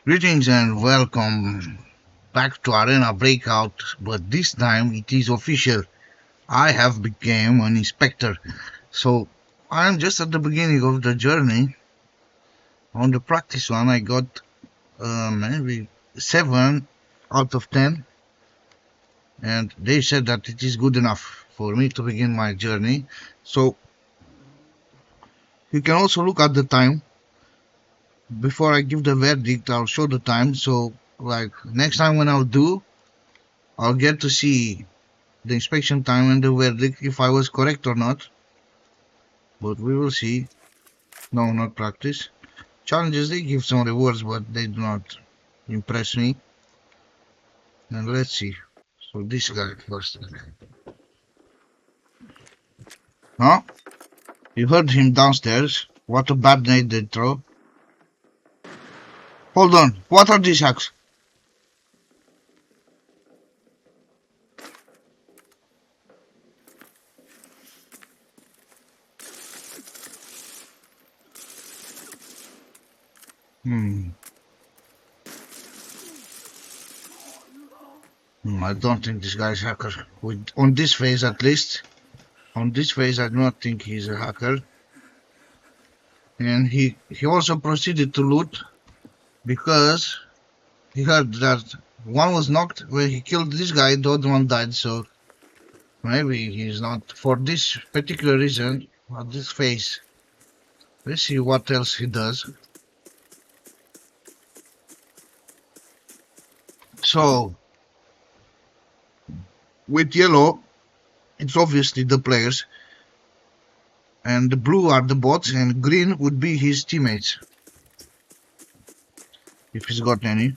Greetings and welcome back to Arena Breakout, but this time it is official. I have become an inspector. So I am just at the beginning of the journey. On the practice one I got maybe 7 out of 10, and they said that it is good enough for me to begin my journey. So you can also look at the time. Before I give the verdict, I'll show the time. So like next time when I'll get to see the inspection time and the verdict if I was correct or not. But we will see. No, not practice. Challenges, they give some rewards, but they do not impress me. And let's see. So this guy first. Huh? You heard him downstairs. What a bad night they throw. Hold on. What are these hacks? Hmm. I don't think this guy is a hacker. On this phase at least. On this phase I do not think he's a hacker. And he also proceeded to loot because he heard that one was knocked when he killed this guy, the other one died, so maybe he's not for this particular reason at this phase. Let's see what else he does. So with yellow, it's obviously the players, and the blue are the bots, and green would be his teammates, if he's got any.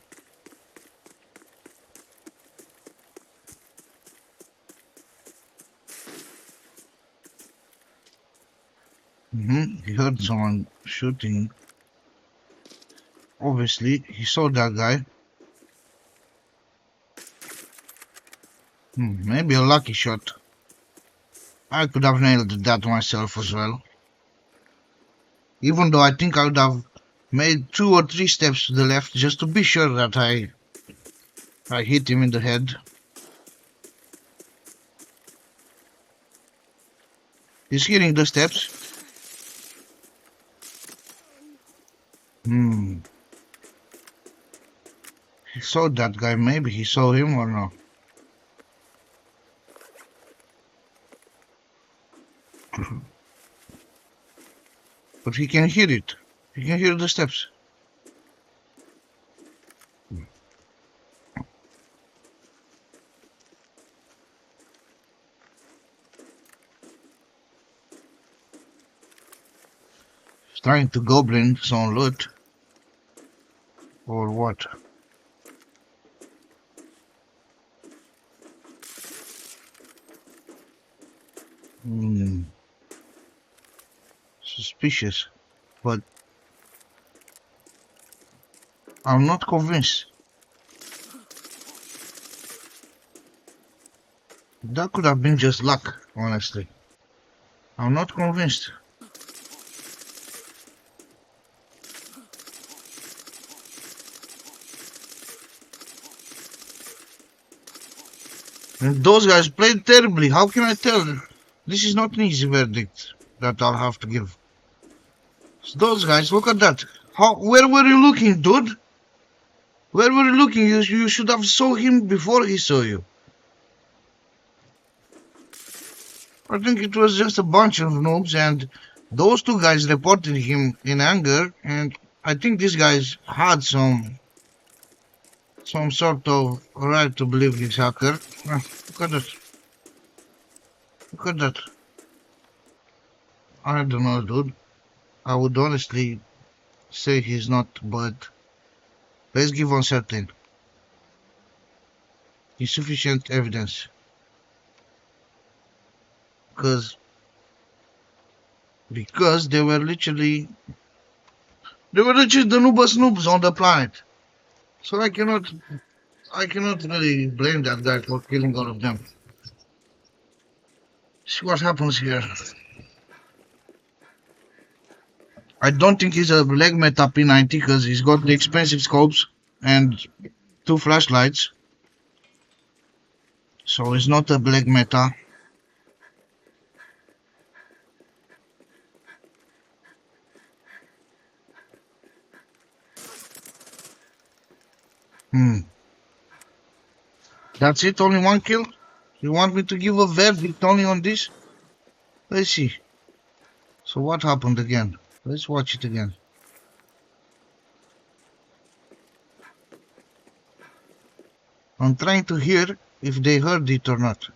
He heard someone shooting. Obviously, he saw that guy. Maybe a lucky shot. I could have nailed that myself as well. Even though I think I would have made 2 or 3 steps to the left just to be sure that I hit him in the head. He's hearing the steps. He saw that guy. Maybe he saw him or no. But he can hear it. He can hear the steps. He's trying to goblin some loot. Or what? Suspicious, but I'm not convinced. That could have been just luck, honestly. I'm not convinced. And those guys played terribly. How can I tell? This is not an easy verdict that I'll have to give. So those guys, look at that. Where were you looking, dude? Where were you looking? You should have saw him before he saw you. I think it was just a bunch of noobs, and those 2 guys reported him in anger, and I think these guys had some sort of right to believe he's hacker. Look at that. Look at that. I don't know, dude. I would honestly say he's not, but let's give uncertain. Insufficient evidence. Because they were literally the noobs on the planet. So I cannot really blame that guy for killing all of them. See what happens here. I don't think he's a leg meta P90 because he's got the expensive scopes. and two flashlights. So it's not a black meta. Hmm. That's it? Only one kill? You want me to give a verdict only on this? Let's see. So what happened again? Let's watch it again. I'm trying to hear if they heard it or not.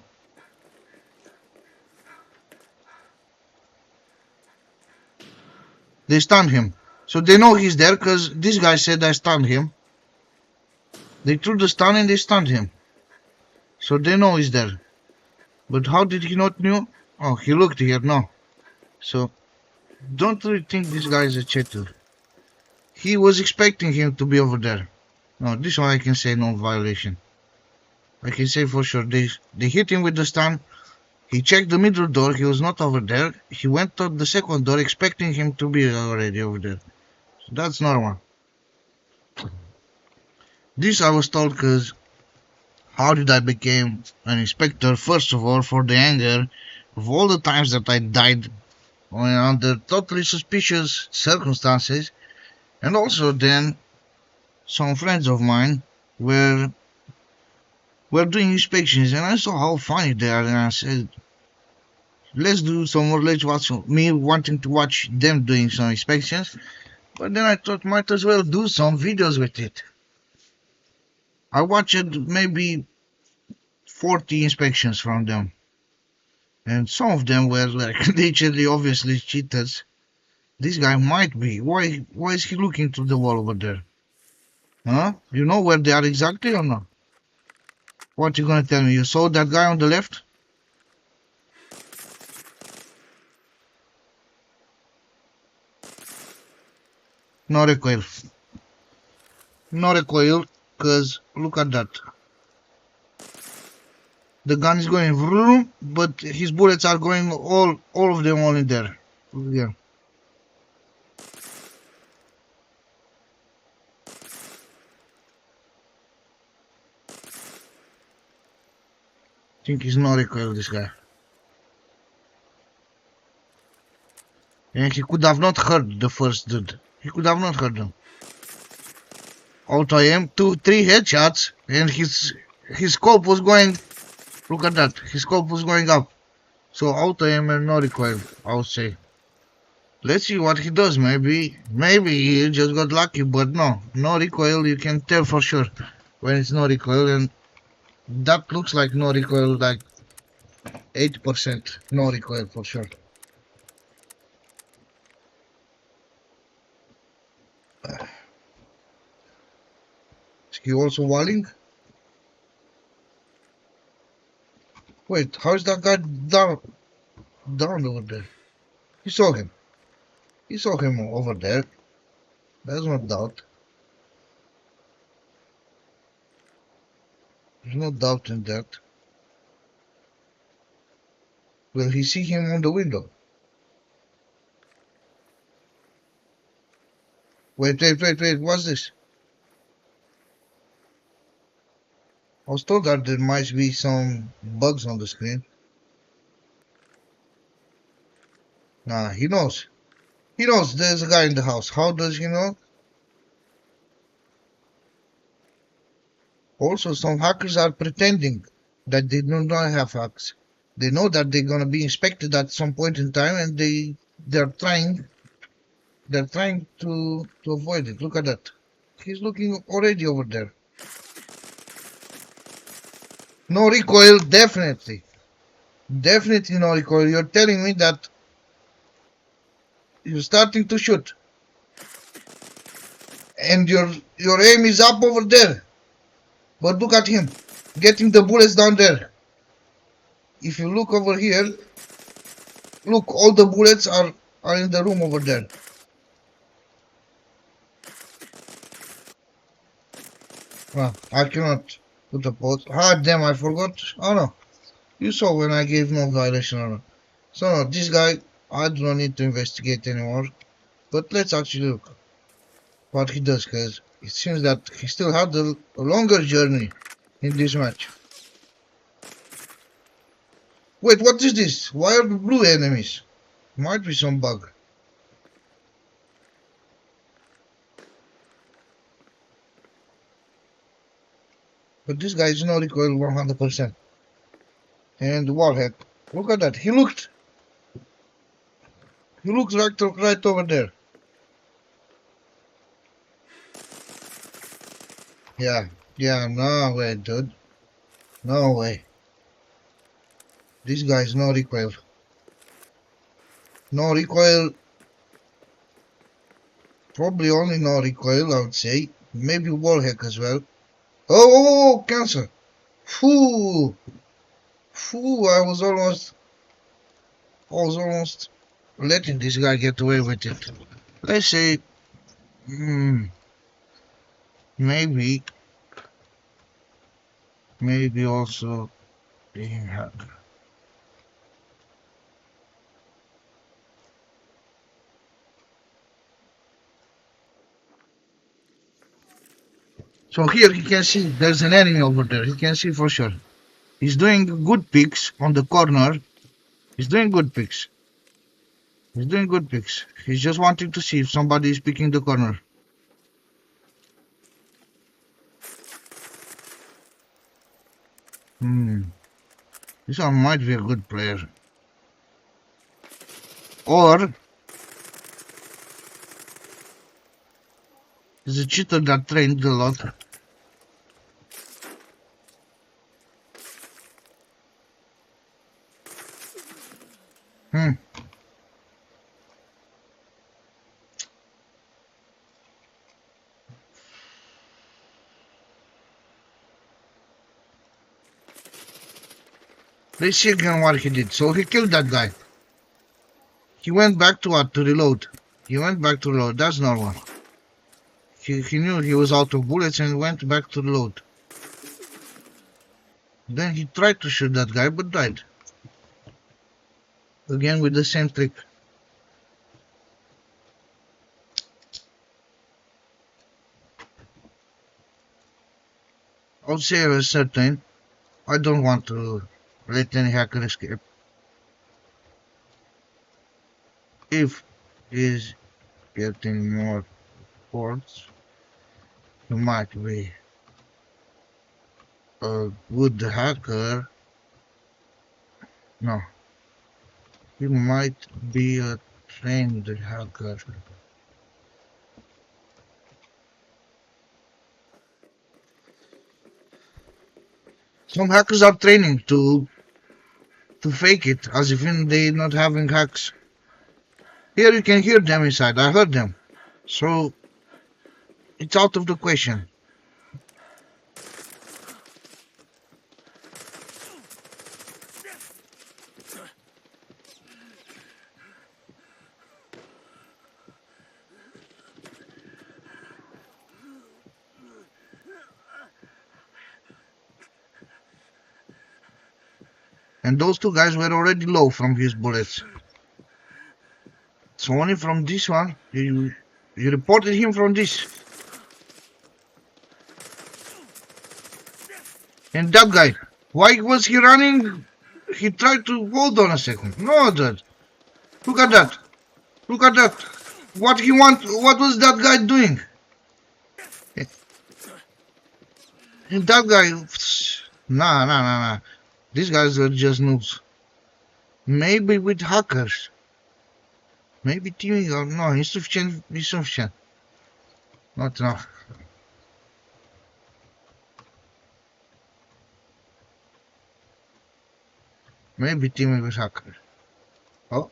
They stunned him. So they know he's there because this guy said I stunned him. They threw the stun and they stunned him. So they know he's there. But how did he not know? Oh, he looked here, no. So don't really think this guy is a cheater. He was expecting him to be over there. No, this one I can say no violation. I can say for sure. They hit him with the stun. He checked the middle door. He was not over there. He went to the second door expecting him to be already over there. So that's normal. This I was told because how did I become an inspector? First of all, for the anger of all the times that I died under totally suspicious circumstances, and also then some friends of mine were doing inspections, and I saw how funny they are, and I said, let's do some more. Let's watch me wanting to watch them doing some inspections, but then I thought might as well do some videos with it. I watched maybe 40 inspections from them, and some of them were like literally obviously cheaters. This guy might be. Why is he looking through the wall over there? Huh? You know where they are exactly or not? What you gonna tell me? You saw that guy on the left? No recoil. No recoil, cause look at that. The gun is going vroom, but his bullets are going all of them all in there. Yeah. I think he's no recoil, this guy. And he could have not heard the first dude. He could have not heard them. Auto aim, 2-3 headshots, and his scope was going. Look at that. His scope was going up. So auto aim and no recoil, I would say. Let's see what he does. Maybe he just got lucky, but no recoil. You can tell for sure when it's no recoil, and that looks like no recoil, like 80% no recoil for sure. Is he also walling? Wait, how is that guy down over there? He saw him. He saw him over there. There's no doubt. There's no doubt in that. Will he see him on the window? Wait, what's this? I was told that there might be some bugs on the screen. Nah, he knows. He knows there's a guy in the house. How does he know? Also, some hackers are pretending that they do not have hacks. They know that they're gonna be inspected at some point in time, and they're trying to avoid it. Look at that. He's looking already over there. No recoil, definitely. Definitely no recoil. You're telling me that you're starting to shoot, and your aim is up over there. But look at him, getting the bullets down there. If you look over here, look, all the bullets are in the room over there. I cannot put a pause. Ah, damn, I forgot. Oh no, you saw when I gave no violation or not. So no, this guy, I do not need to investigate anymore. But let's actually look what he does, guys. it seems that he still had a longer journey in this match. Wait, what is this? Why are the blue enemies? Might be some bug. But this guy is no recoil 100%. And the warhead. Look at that. He looks right over there. Yeah. Yeah, no way, dude. No way. This guy is no recoil. No recoil. Probably only no recoil, I would say. Maybe wallhack as well. Oh, cancer. Phew. Phew, I was almost letting this guy get away with it. Let's say, hmm, maybe, maybe also being hacked. So here he can see there's an enemy over there. He can see for sure. He's doing good picks on the corner. He's doing good picks. He's doing good picks. He's just wanting to see if somebody is picking the corner. Hmm. This one might be a good player. Or he's a cheater that trained a lot. Hmm. Let's see again what he did. So he killed that guy. He went back to what? To reload. He went back to reload. That's normal. He knew he was out of bullets and went back to reload. Then he tried to shoot that guy but died. Again with the same trick. I would say a certain. I don't want to let any hacker escape. If he's getting more ports, he might be a good hacker. No, he might be a trained hacker. Some hackers are training to fake it as if they not having hacks. Here you can hear them inside. I heard them. So it's out of the question. And those two guys were already low from his bullets. So only from this one, you reported him from this. And that guy, why was he running? He tried to hold on a second. No, dude. Look at that. Look at that. What was that guy doing? And that guy, nah. These guys are just noobs. Maybe with hackers. Maybe teaming or no, insufficient. Not enough. Maybe teaming with hackers. Oh,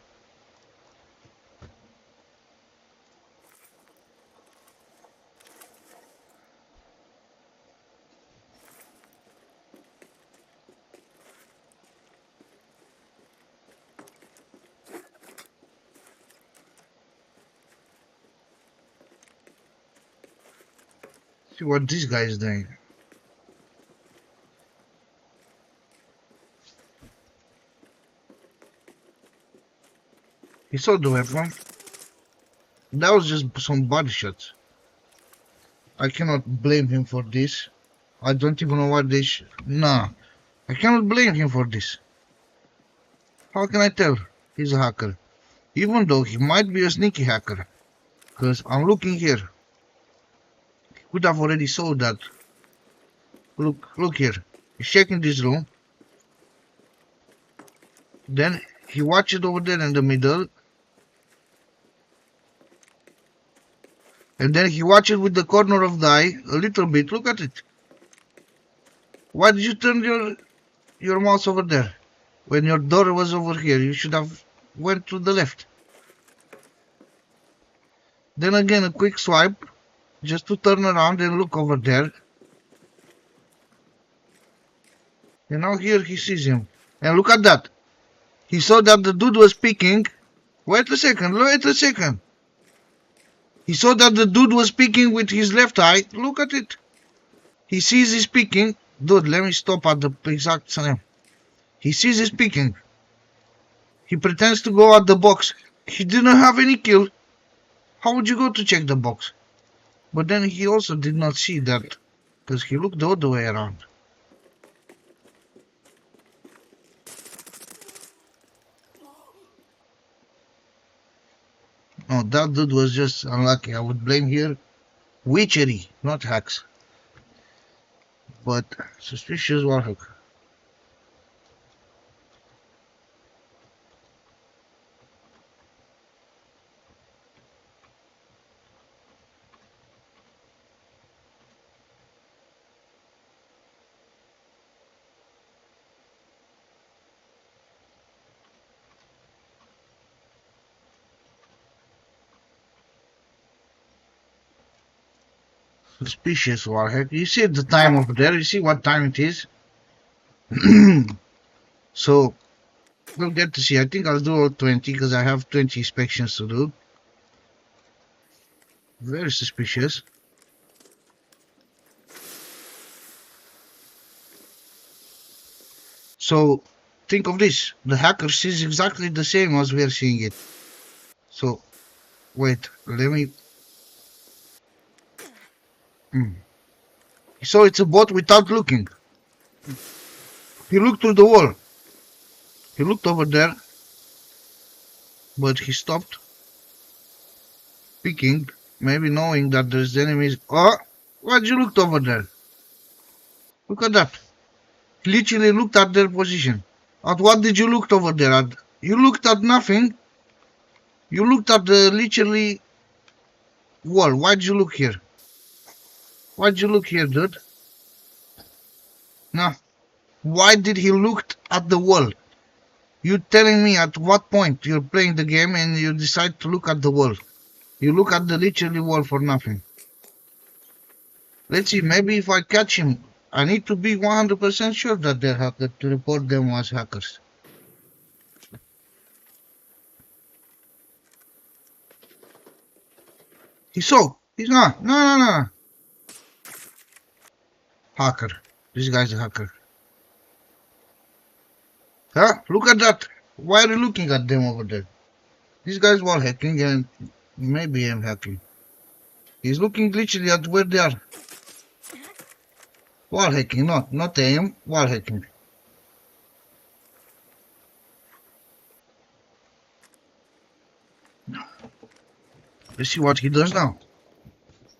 see what this guy is doing. He saw the weapon. That was just some body shots. I cannot blame him for this. I don't even know what this. Nah, I cannot blame him for this. How can I tell he's a hacker? Even though he might be a sneaky hacker. Because I'm looking here. He could have already saw that. Look here. He's checking this room. Then he watched over there in the middle. And then he watched with the corner of the eye a little bit. Look at it. Why did you turn your mouse over there? When your door was over here, you should have went to the left. Then again a quick swipe, just to turn around and look over there. And now here he sees him. And look at that. He saw that the dude was speaking. Wait a second, wait a second. He saw that the dude was speaking with his left eye. Look at it. He sees he's speaking. Dude, let me stop at the exact same. He sees he's speaking. He pretends to go at the box. He didn't have any kill. How would you go to check the box? But then he also did not see that, because he looked the other way around. Oh, that dude was just unlucky. I would blame here witchery, not hacks. But suspicious warhook. Suspicious warhead. You see the time over there? You see what time it is? So we'll get to see. I think I'll do all 20 because I have 20 inspections to do. Very suspicious. So think of this. The hacker sees exactly the same as we are seeing it. So wait, let me. So it's a bot without looking. He looked through the wall. He looked over there, but he stopped peeking, maybe knowing that there's enemies. Oh, why'd you look over there? Look at that. He literally looked at their position. At what did you look over there at? You looked at nothing. You looked at the literally wall. Why'd you look here? Why'd you look here, dude? No. Why did he look at the wall? You telling me at what point you're playing the game and you decide to look at the wall? You look at the literally wall for nothing. Let's see, maybe if I catch him, I need to be 100% sure that they're hackers to report them as hackers. He's so. He's not. No. Hacker. This guy's a hacker. Huh? Look at that. Why are you looking at them over there? This guy's wall hacking and maybe I'm hacking. He's looking literally at where they are. Wall hacking, not aim, wall hacking. Let's see what he does now.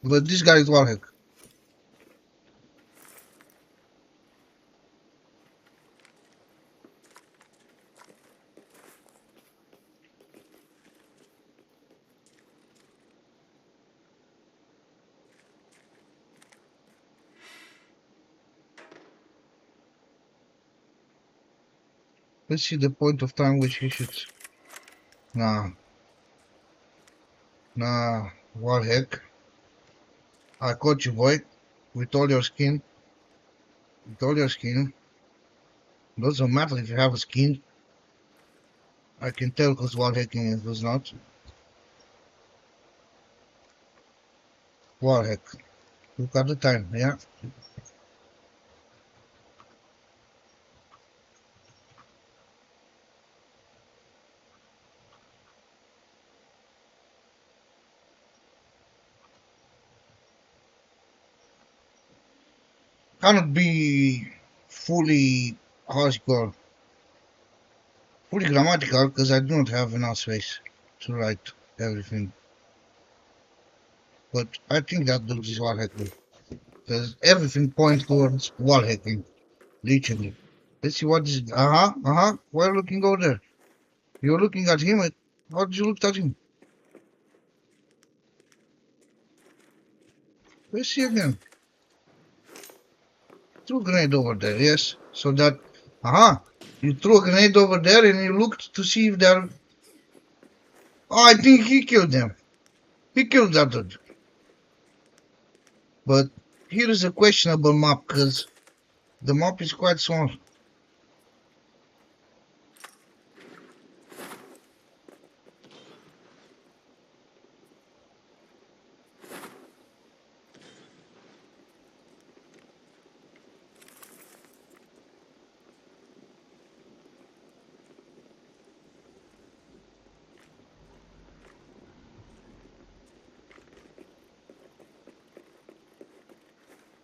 But this guy is wall hack. Let's see the point of time which he shoots. Nah, wall hack. I caught you, boy. With all your skin. With all your skin. Doesn't matter if you have a skin. I can tell who's wall hacking and who's not. Wall hack. Look at the time, yeah. cannot be fully, how it's called, fully grammatical because I do not have enough space to write everything. But I think that is wall hacking because everything points towards wall hacking, literally. Let's see what is. Why are you looking over there? You're looking at him. How did you look at him? Let's see again. Threw a grenade over there, yes. So that, you threw a grenade over there and you looked to see if they're. Oh, I think he killed them. He killed that dude. But here is a questionable map because the map is quite small.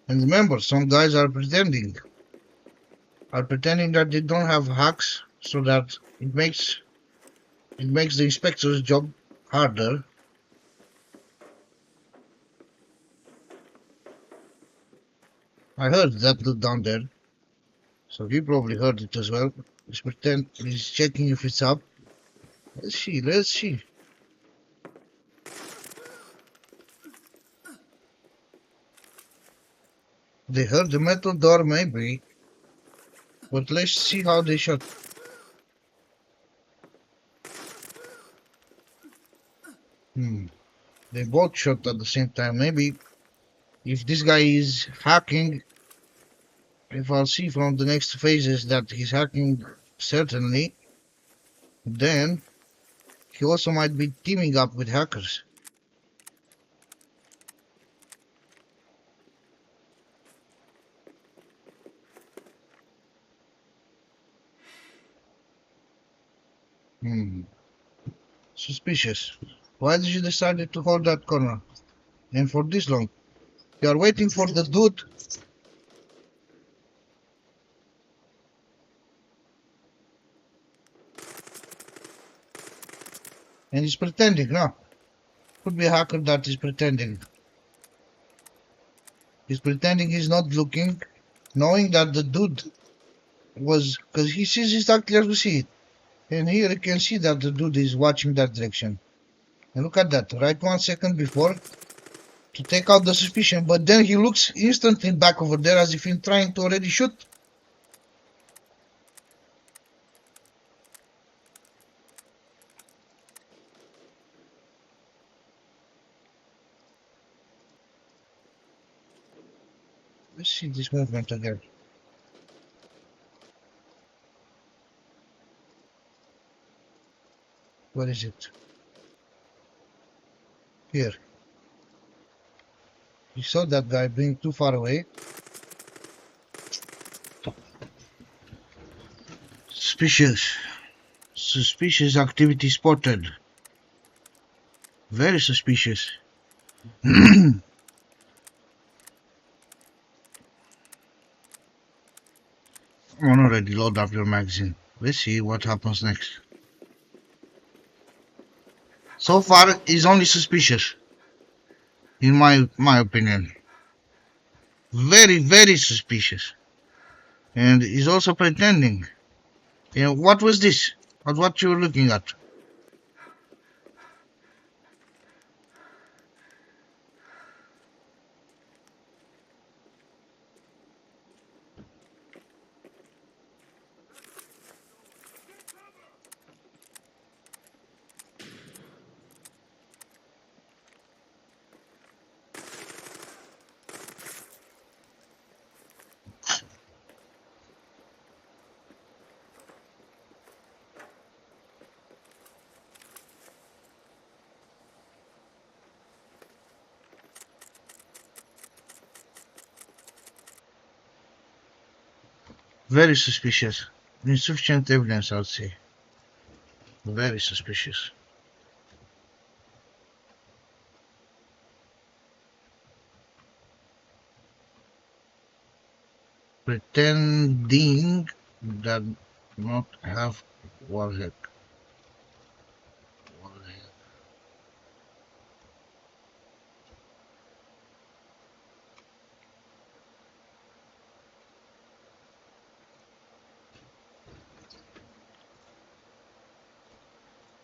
And remember, some guys are pretending that they don't have hacks, so that it makes the inspector's job harder. I heard that dude down there, so he probably heard it as well. He's checking if it's up. Let's see, let's see. They heard the metal door maybe, but let's see how they shot. They both shot at the same time. Maybe if this guy is hacking, if I'll see from the next phases that he's hacking, certainly, then he also might be teaming up with hackers. Hmm. Suspicious. Why did you decide to hold that corner? And for this long? You are waiting for the dude. And he's pretending, no? Could be a hacker that is pretending. He's pretending he's not looking, knowing that the dude was, because he sees exactly as we see it. And here you can see that the dude is watching that direction. And look at that, right 1 second before to take out the suspicion, but then he looks instantly back over there as if he's trying to already shoot. Let's see this movement again. Where is it? Here. He saw that guy being too far away. Suspicious. Suspicious activity spotted. Very suspicious. I'm already load up your magazine. Let's see what happens next. So far, he's only suspicious, in my opinion. Very, very suspicious. And he's also pretending. What was this? What you were looking at? Very suspicious. Insufficient evidence, I would say. Very suspicious. Pretending that not have warhead. Warhead.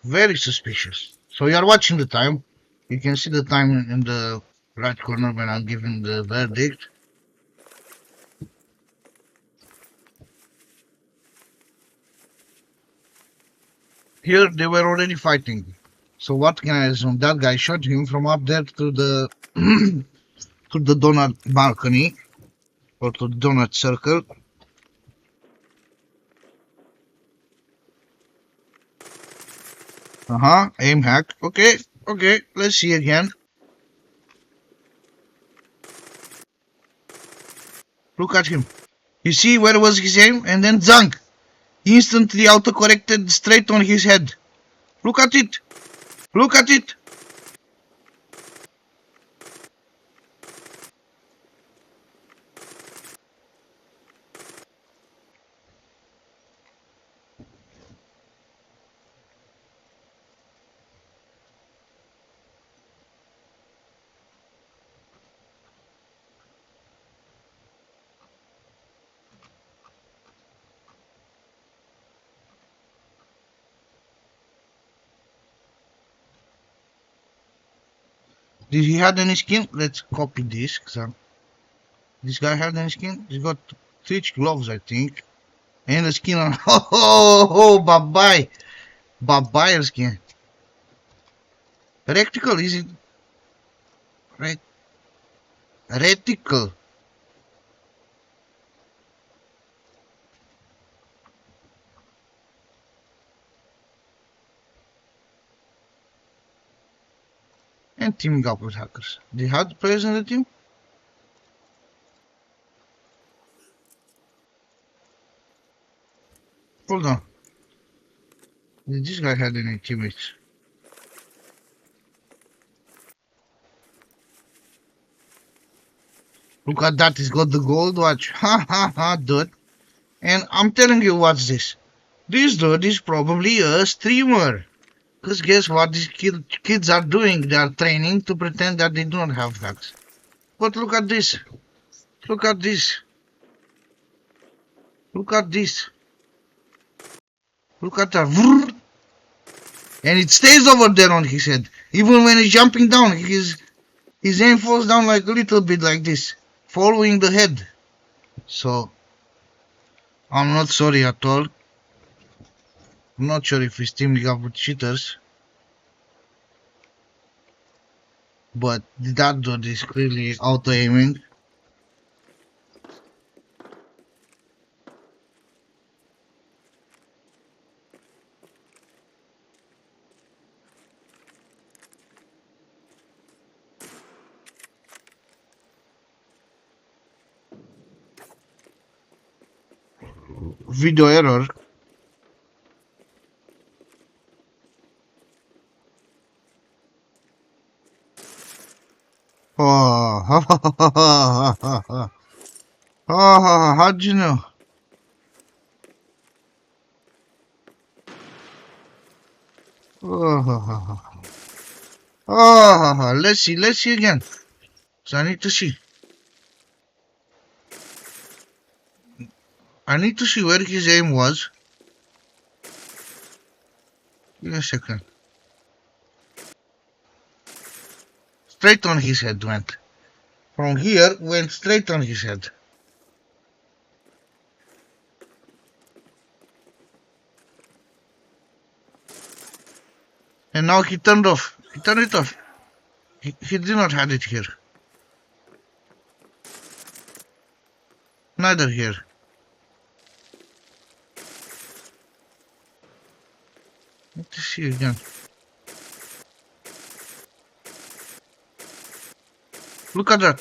Very suspicious. So you are watching the time. You can see the time in the right corner when I'm giving the verdict. Here they were already fighting. So what can I assume? That guy shot him from up there to the to the donut balcony or to the donut circle. Aim hack. Okay, okay. Let's see again. Look at him. You see where was his aim? And then zang! Instantly auto-corrected straight on his head. Look at it. Look at it. Did he have any skin? Let's copy this. This guy had any skin? He's got Twitch gloves, I think. And the skin on. Oh, bye-bye. Bye-bye skin. Reticle, is it? Ret Reticle. And teaming up with hackers. They had players in the team? Hold on. Did this guy had any teammates? Look at that, he's got the gold watch. Ha ha ha, dude. And I'm telling you, what's this? This dude is probably a streamer. Because guess what these kids are doing? They are training to pretend that they don't have hacks. But look at this. Look at this. Look at this. Look at that. And it stays over there on his head. Even when he's jumping down, his aim falls down like a little bit like this. Following the head. So, I'm not sorry at all. I'm not sure if he's teaming up with cheaters. But that dude is clearly auto-aiming. Video error. Oh, how'd you know? Let's see again. So I need to see. I need to see where his aim was. Give me a second. Straight on his head went. From here, went straight on his head. And now he turned off. He turned it off. He did not have it here. Neither here. Let's see again. Look at that.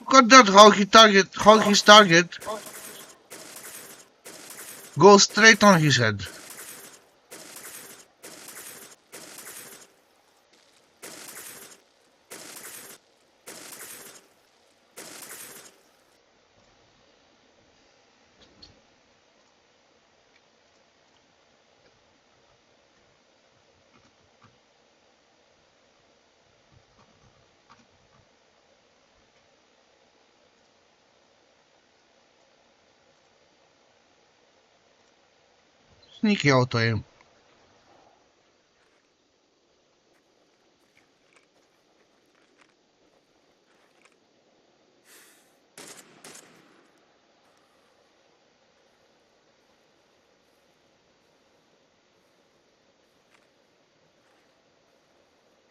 Look at that, how his target goes straight on his head. Sneaky auto aim.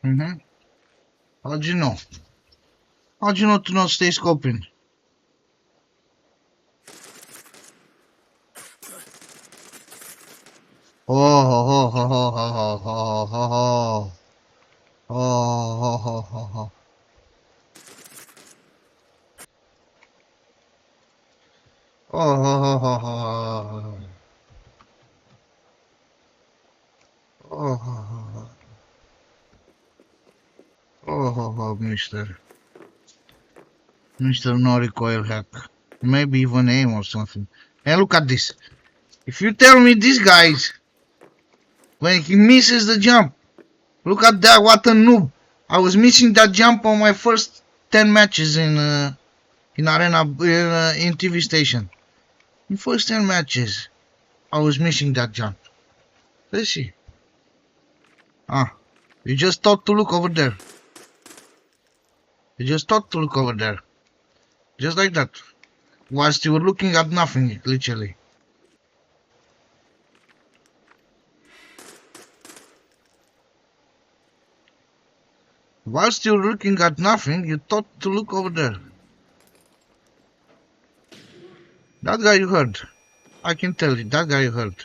Mm-hmm. How'd you know? How'd you know to not stay scoping? Oh, ho, ho, ho, ho, ho, ho, ho, ho. Oh, ho, ho, ho, ho. Oh, ho, ho, ho, ho. Oh, ho, ho, ho. Oh, ho, ho, Mr. No recoil hack. Maybe even aim or something. And look at this. If you tell me this guy's when he misses the jump, look at that, what a noob. I was missing that jump on my first 10 matches in arena in TV station. In first 10 matches, I was missing that jump. Let's see. Ah, you just thought to look over there. You just thought to look over there. Just like that. Whilst you were looking at nothing, literally. Whilst you were looking at nothing, you thought to look over there. That guy you heard. I can tell you, that guy you heard.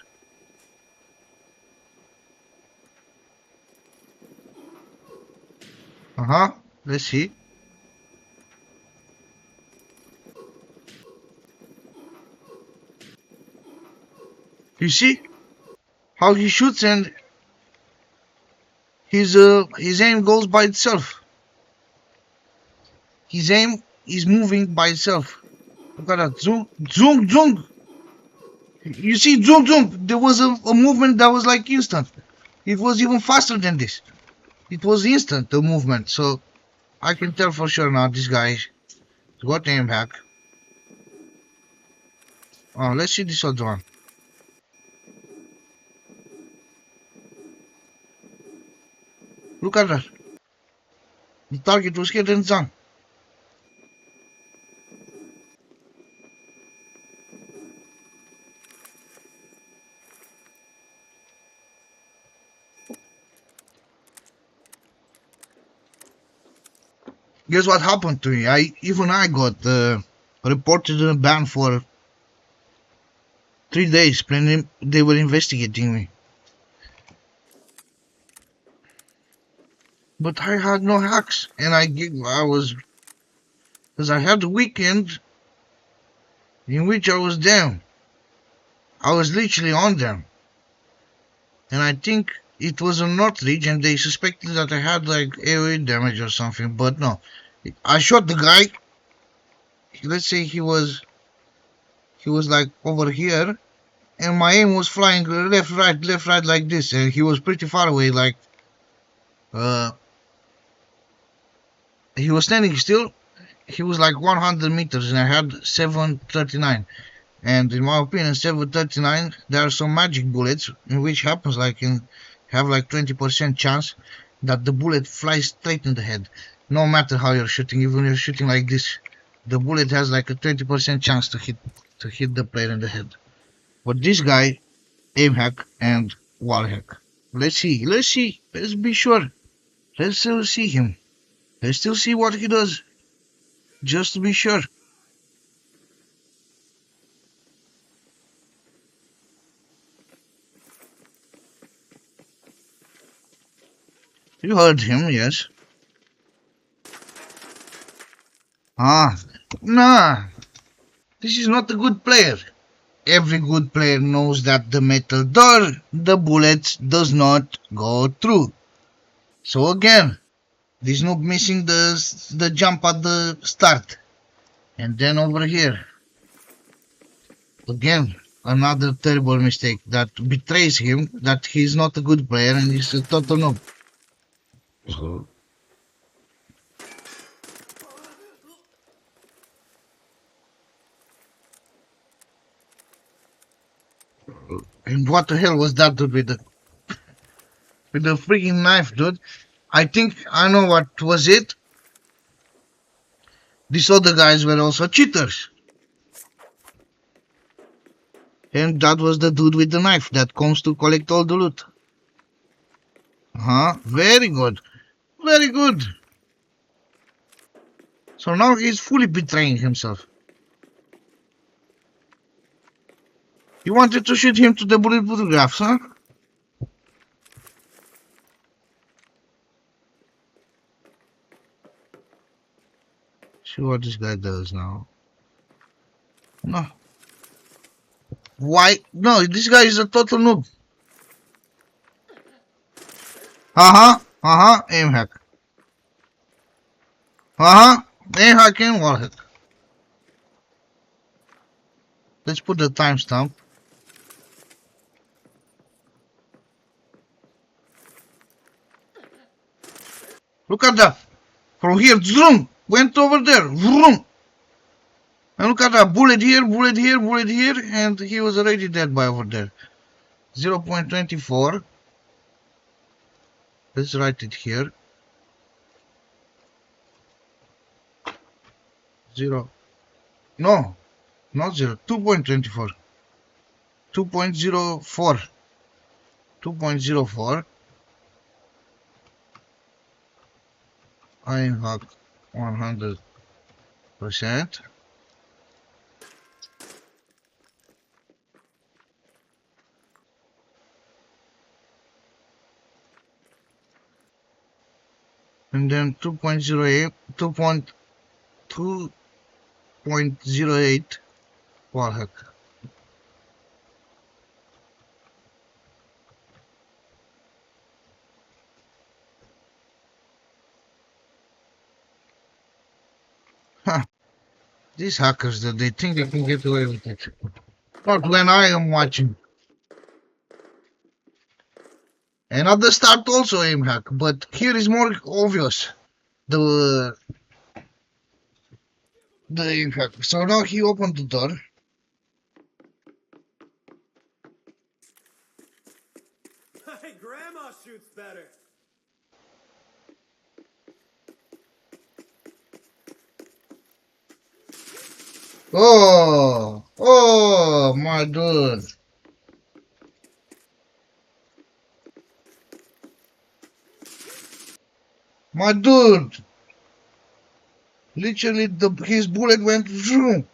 Uh-huh. Let's see. You see how he shoots and his aim goes by itself. His aim is moving by itself. Look at that. Zoom, zoom, zoom. You see, zoom, zoom. There was a movement that was like instant. It was even faster than this. It was instant, the movement. So I can tell for sure now this guy got aim hack. Oh, let's see this other one. Look at that. The target was hit and done. Guess what happened to me? I got reported and banned for 3 days. They were investigating me. But I had no hacks, and I was because I had a weekend in which I was down. I was literally on them, and I think it was a Northridge, and they suspected that I had like AoE damage or something. But no, I shot the guy. Let's say he was like over here, and my aim was flying left, right like this, and he was pretty far away. Like uh, he was standing still. He was like 100 meters, and I had 739. And in my opinion, 739, there are some magic bullets in which happens like have like 20% chance that the bullet flies straight in the head. No matter how you're shooting, even if you're shooting like this, the bullet has like a 20% chance to hit the player in the head. But this guy, aim hack and wall hack. Let's be sure. Let's still see him. Let's still see what he does, just to be sure. You heard him, yes. Ah, nah. This is not a good player. Every good player knows that the metal door, the bullets does not go through. So again, this noob missing the jump at the start. And then over here, again, another terrible mistake that betrays him that he's not a good player and he's a total noob. And what the hell was that, dude, with the freaking knife, dude? I think I know what was it. These other guys were also cheaters. And that was the dude with the knife that comes to collect all the loot. Huh? Very good. Very good. So now he's fully betraying himself. You wanted to shoot him to the bullet photographs, huh? See what this guy does now. No. Why? No, this guy is a total noob. Aim hack. Aim hack and wall hack. Let's put the timestamp. Look at that. From here, zoom. Went over there. Vroom. And look at that. Bullet here, bullet here, bullet here. And he was already dead by over there. 0.24. Let's write it here. 0. No. Not 0. 2.24. 2.04. 2.04. I hack 100%. And then 2.08, 2.08 wall hack. Huh. These hackers, that they think they can get away with it. Not when I am watching. And at the start also aim hack, but here is more obvious. The aim hack. So now he opened the door. Hey, Grandma shoots better. Oh, my dude. My dude. Literally, his bullet went through.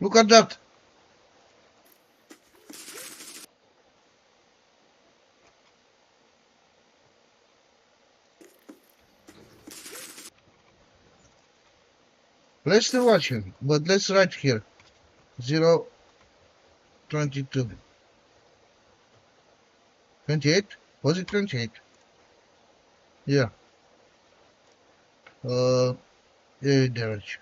Look at that. Let's still watch him, but let's write here. 0, 22. 28? Was it 28? Yeah. Yeah, damage.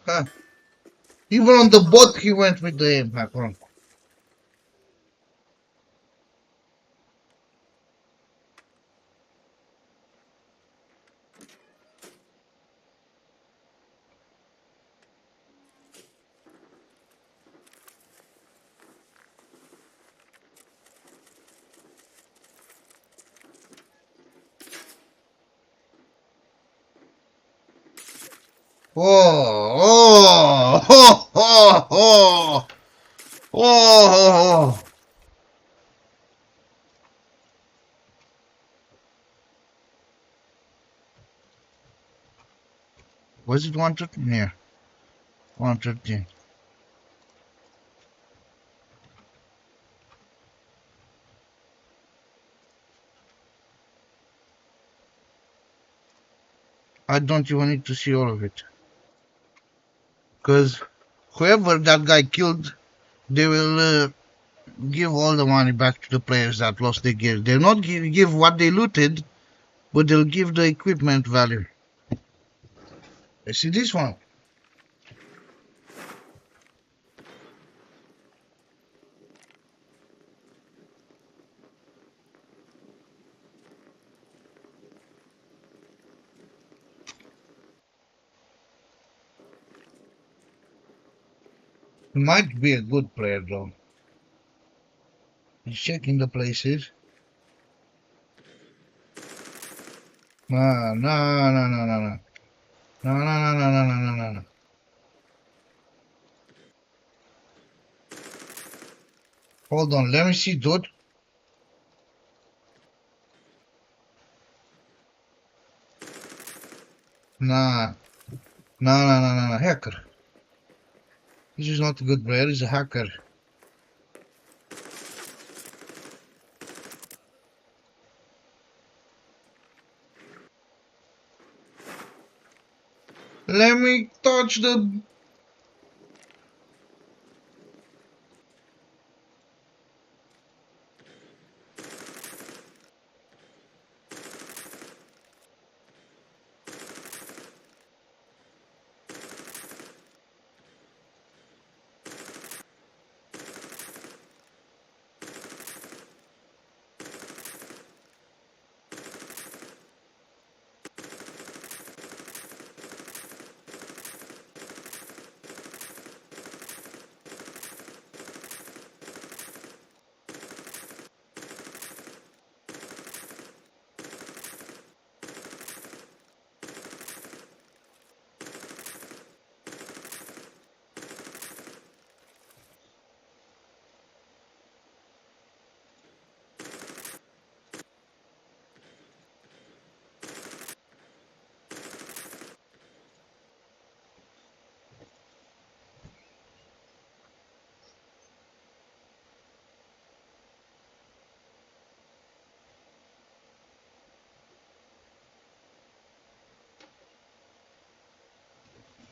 Huh. Even on the bot, he went with the aim hack on. Oh, oh, oh, oh, oh, oh. Was it 113? Yeah, 113. I don't even need to see all of it. Because whoever that guy killed, they will give all the money back to the players that lost their gear. They'll not give what they looted, but they'll give the equipment value. I see this one. He might be a good player though. He's checking the places. No, no, no, no, no, no. No, no, no, no, no, no, no, no. Hold on, let me see, dude. Nah, no, no, no, no, no, hacker. This is not a good player, he's a hacker. Let me touch the...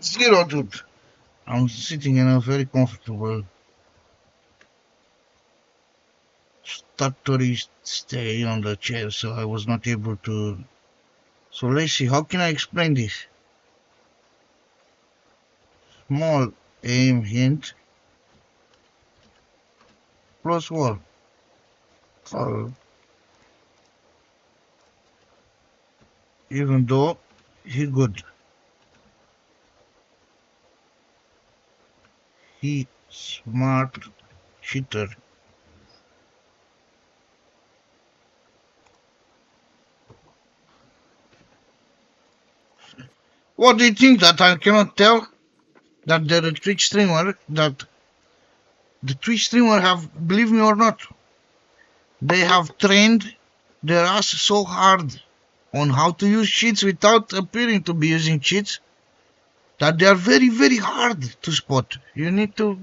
Zero, dude. I'm sitting in a very comfortable statutory stay on the chair, so I was not able to... So let's see, how can I explain this? Small aim hint plus what? Even though he good. He smart cheater. What do you think, that I cannot tell that the Twitch streamer, that the Twitch streamer have, believe me or not, they have trained their ass so hard on how to use cheats without appearing to be using cheats that they are very, very hard to spot. You need to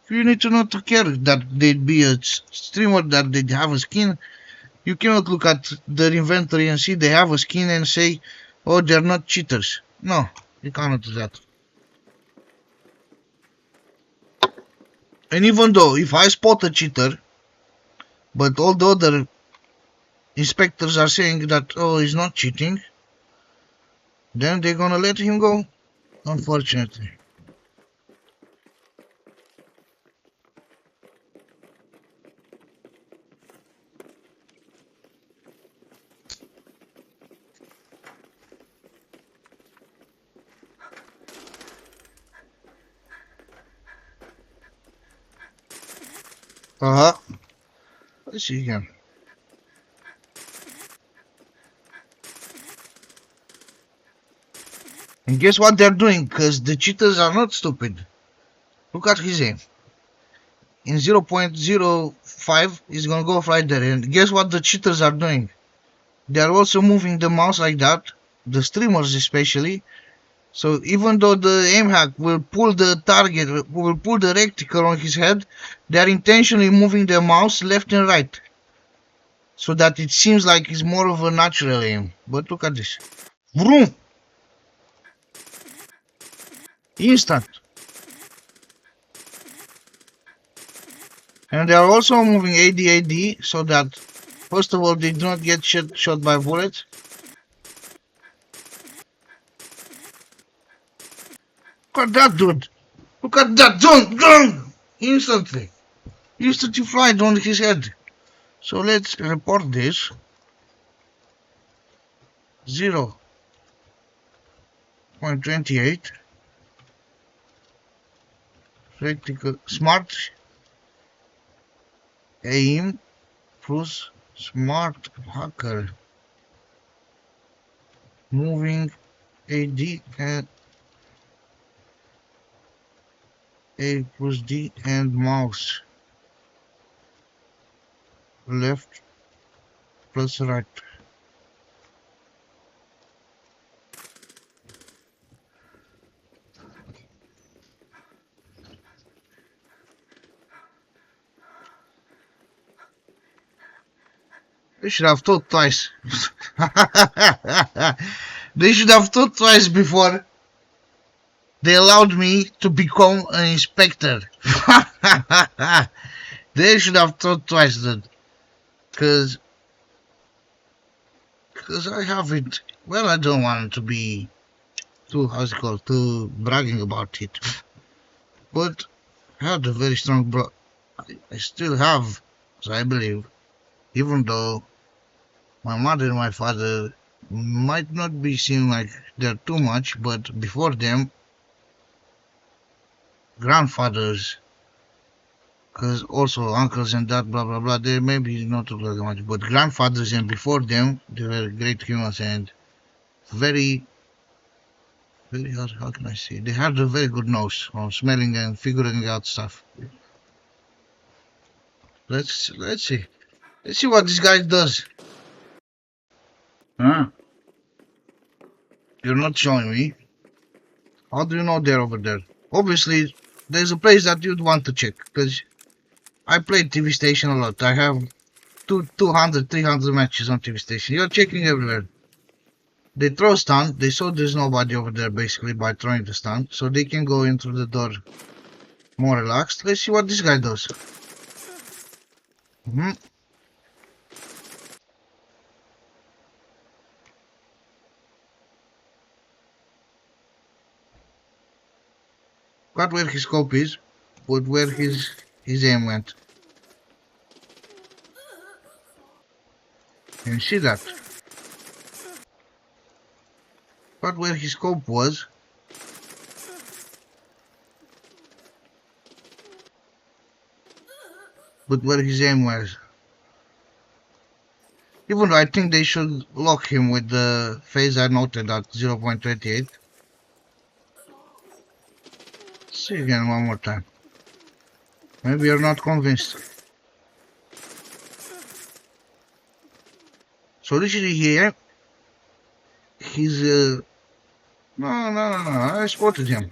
not to care that they be a streamer, that they have a skin. You cannot look at their inventory and see they have a skin and say, oh, they're not cheaters. No, you cannot do that. And even though if I spot a cheater, but all the other inspectors are saying that, oh, he's not cheating, then they're gonna let him go, unfortunately. Uh-huh. Let's see again. And guess what they're doing? Because the cheaters are not stupid. Look at his aim. In 0.05, he's gonna go right there. And guess what the cheaters are doing? They're also moving the mouse like that. The streamers especially. So even though the aim hack will pull the target, will pull the reticle on his head, they're intentionally moving the mouse left and right. So that it seems like it's more of a natural aim. But look at this. Vroom! Instant. And they are also moving AD so that, first of all, they do not get shot by bullets. Look at that dude! Look at that! Don't! Instantly! Instantly flies on his head. So let's report this. 0.28 practical smart aim plus smart hacker moving AD and A plus D and mouse left plus right. They should have thought twice. They should have thought twice before they allowed me to become an inspector. They should have thought twice, dude. Cause I haven't. Well, I don't want to be too, how's it called, too bragging about it. But I had a very strong bro. I still have, so I believe, even though my mother and my father might not be seen like they're too much, but before them, grandfathers, because also uncles and that, blah blah blah, they maybe not look like much, but grandfathers and before them, they were great humans and very, very, how can I say, they had a very good nose on smelling and figuring out stuff. Let's see. Let's see what this guy does. Huh? You're not showing me. How do you know they're over there? Obviously, there's a place that you'd want to check, because I played TV station a lot. I have 200, 300 matches on TV station. You're checking everywhere. They throw a stun. They saw there's nobody over there basically by throwing the stun, so they can go in through the door more relaxed. Let's see what this guy does. Hmm. Got where his scope is, but where his aim went. Can you see that? Got where his scope was, but where his aim was. Even though I think they should lock him with the phase I noted at 0.28. See again one more time. Maybe you're not convinced. So literally here, he's no, I spotted him.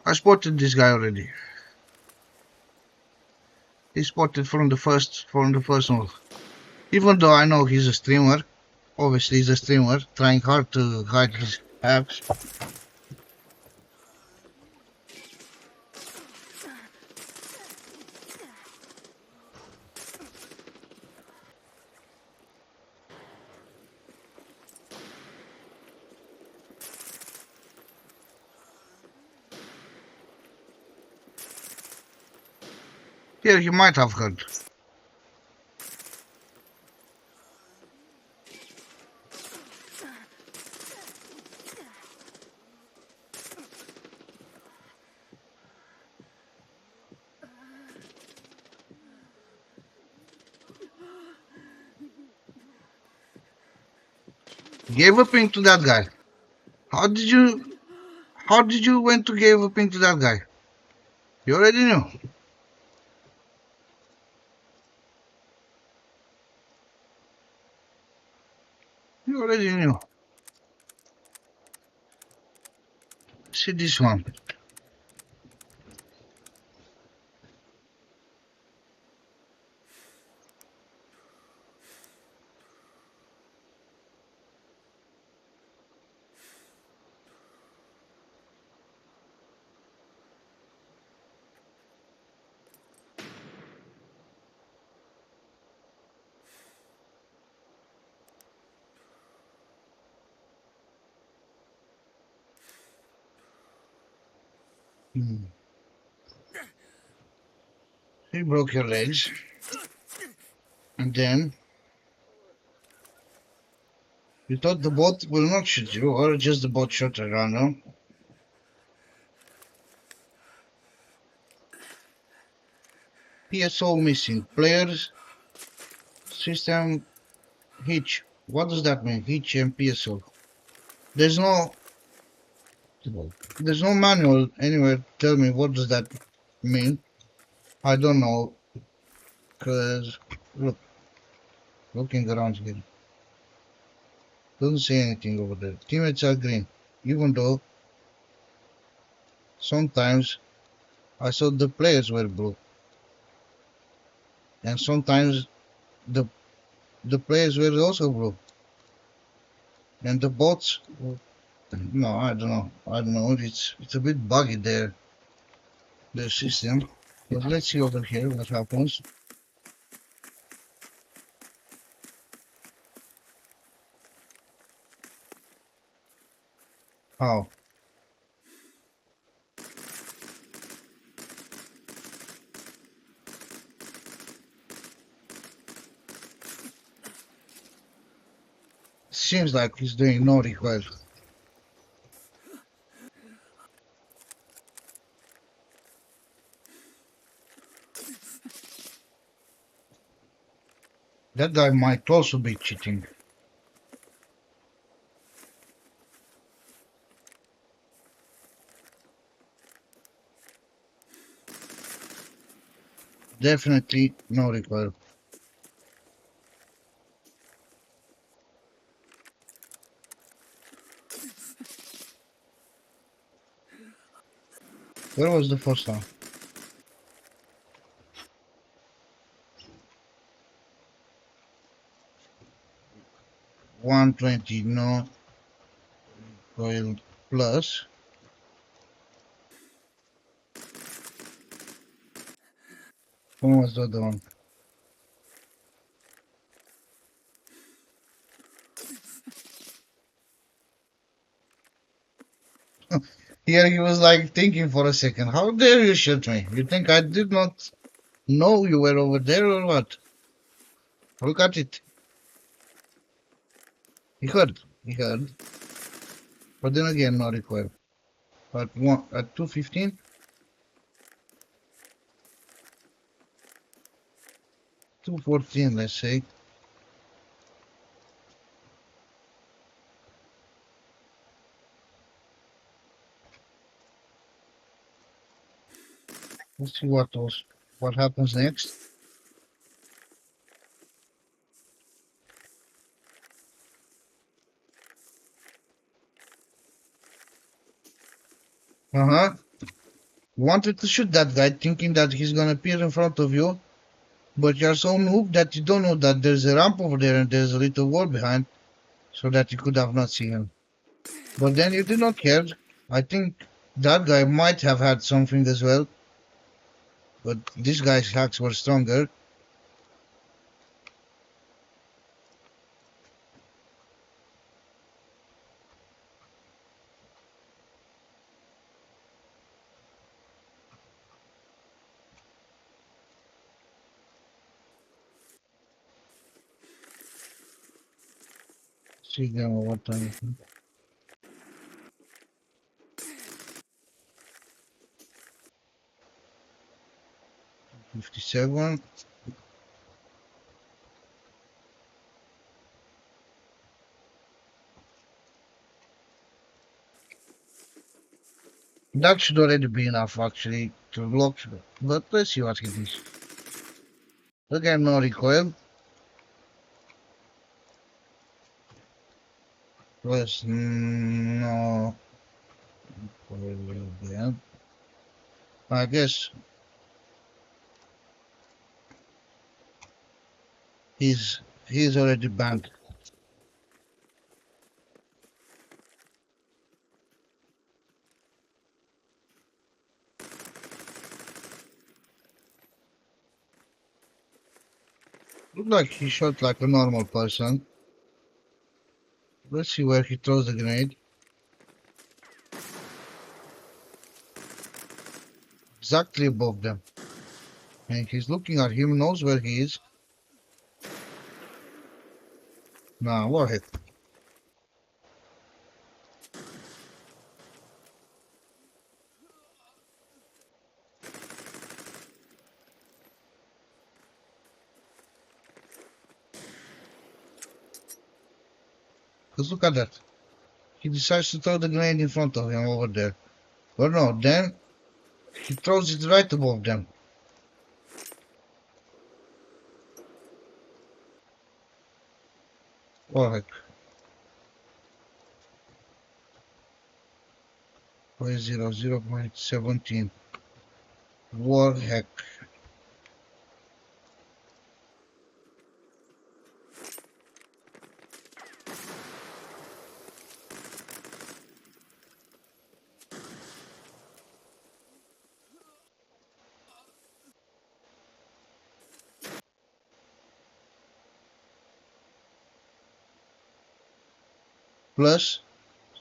I spotted this guy already. He spotted from the first move. Even though I know he's a streamer, obviously he's a streamer, trying hard to hide his hacks. Here he might have heard. Gave a ping to that guy. How did you went to give a ping to that guy? You already knew. You already knew. See this one. Hmm. He broke your legs, and then you thought the bot will not shoot you, or just the bot shot at random. PSO missing. Players system hitch. What does that mean? Hitch and PSO. There's no there's no manual anywhere. Tell me what does that mean? I don't know. Cause look, looking around here, doesn't say anything over there. Teammates are green, even though sometimes I saw the players were blue, and sometimes the the players were also blue, and the bots. No, I don't know. I don't know. It's a bit buggy there, the system. But let's see over here what happens. How? Seems like he's doing no request. That guy might also be cheating. Definitely no request. Where was the first one? 120, no coil plus. When was the other one? Here he was like thinking for a second. How dare you shoot me? You think I did not know you were over there or what? Look at it. He heard. He heard. But then again, not required. At 215, 214, let's say. Let's see what happens next. Uh-huh. Wanted to shoot that guy, thinking that he's gonna appear in front of you, but you're so noob that you don't know that there's a ramp over there and there's a little wall behind, so that you could have not seen him. But then you did not care. I think that guy might have had something as well, but this guy's hacks were stronger. See them what time. 57. That should already be enough actually to block. But let's see what he does. Again, no recoil. Plus no recoil again. I guess he's already banned. Looked like he shot like a normal person. Let's see where he throws the grenade. exactly above them. And he's looking at him, knows where he is. Now, warhead. Because look at that. He decides to throw the grenade in front of him over there. But no, then he throws it right above them. Warhead. 0.17. Warhead. Plus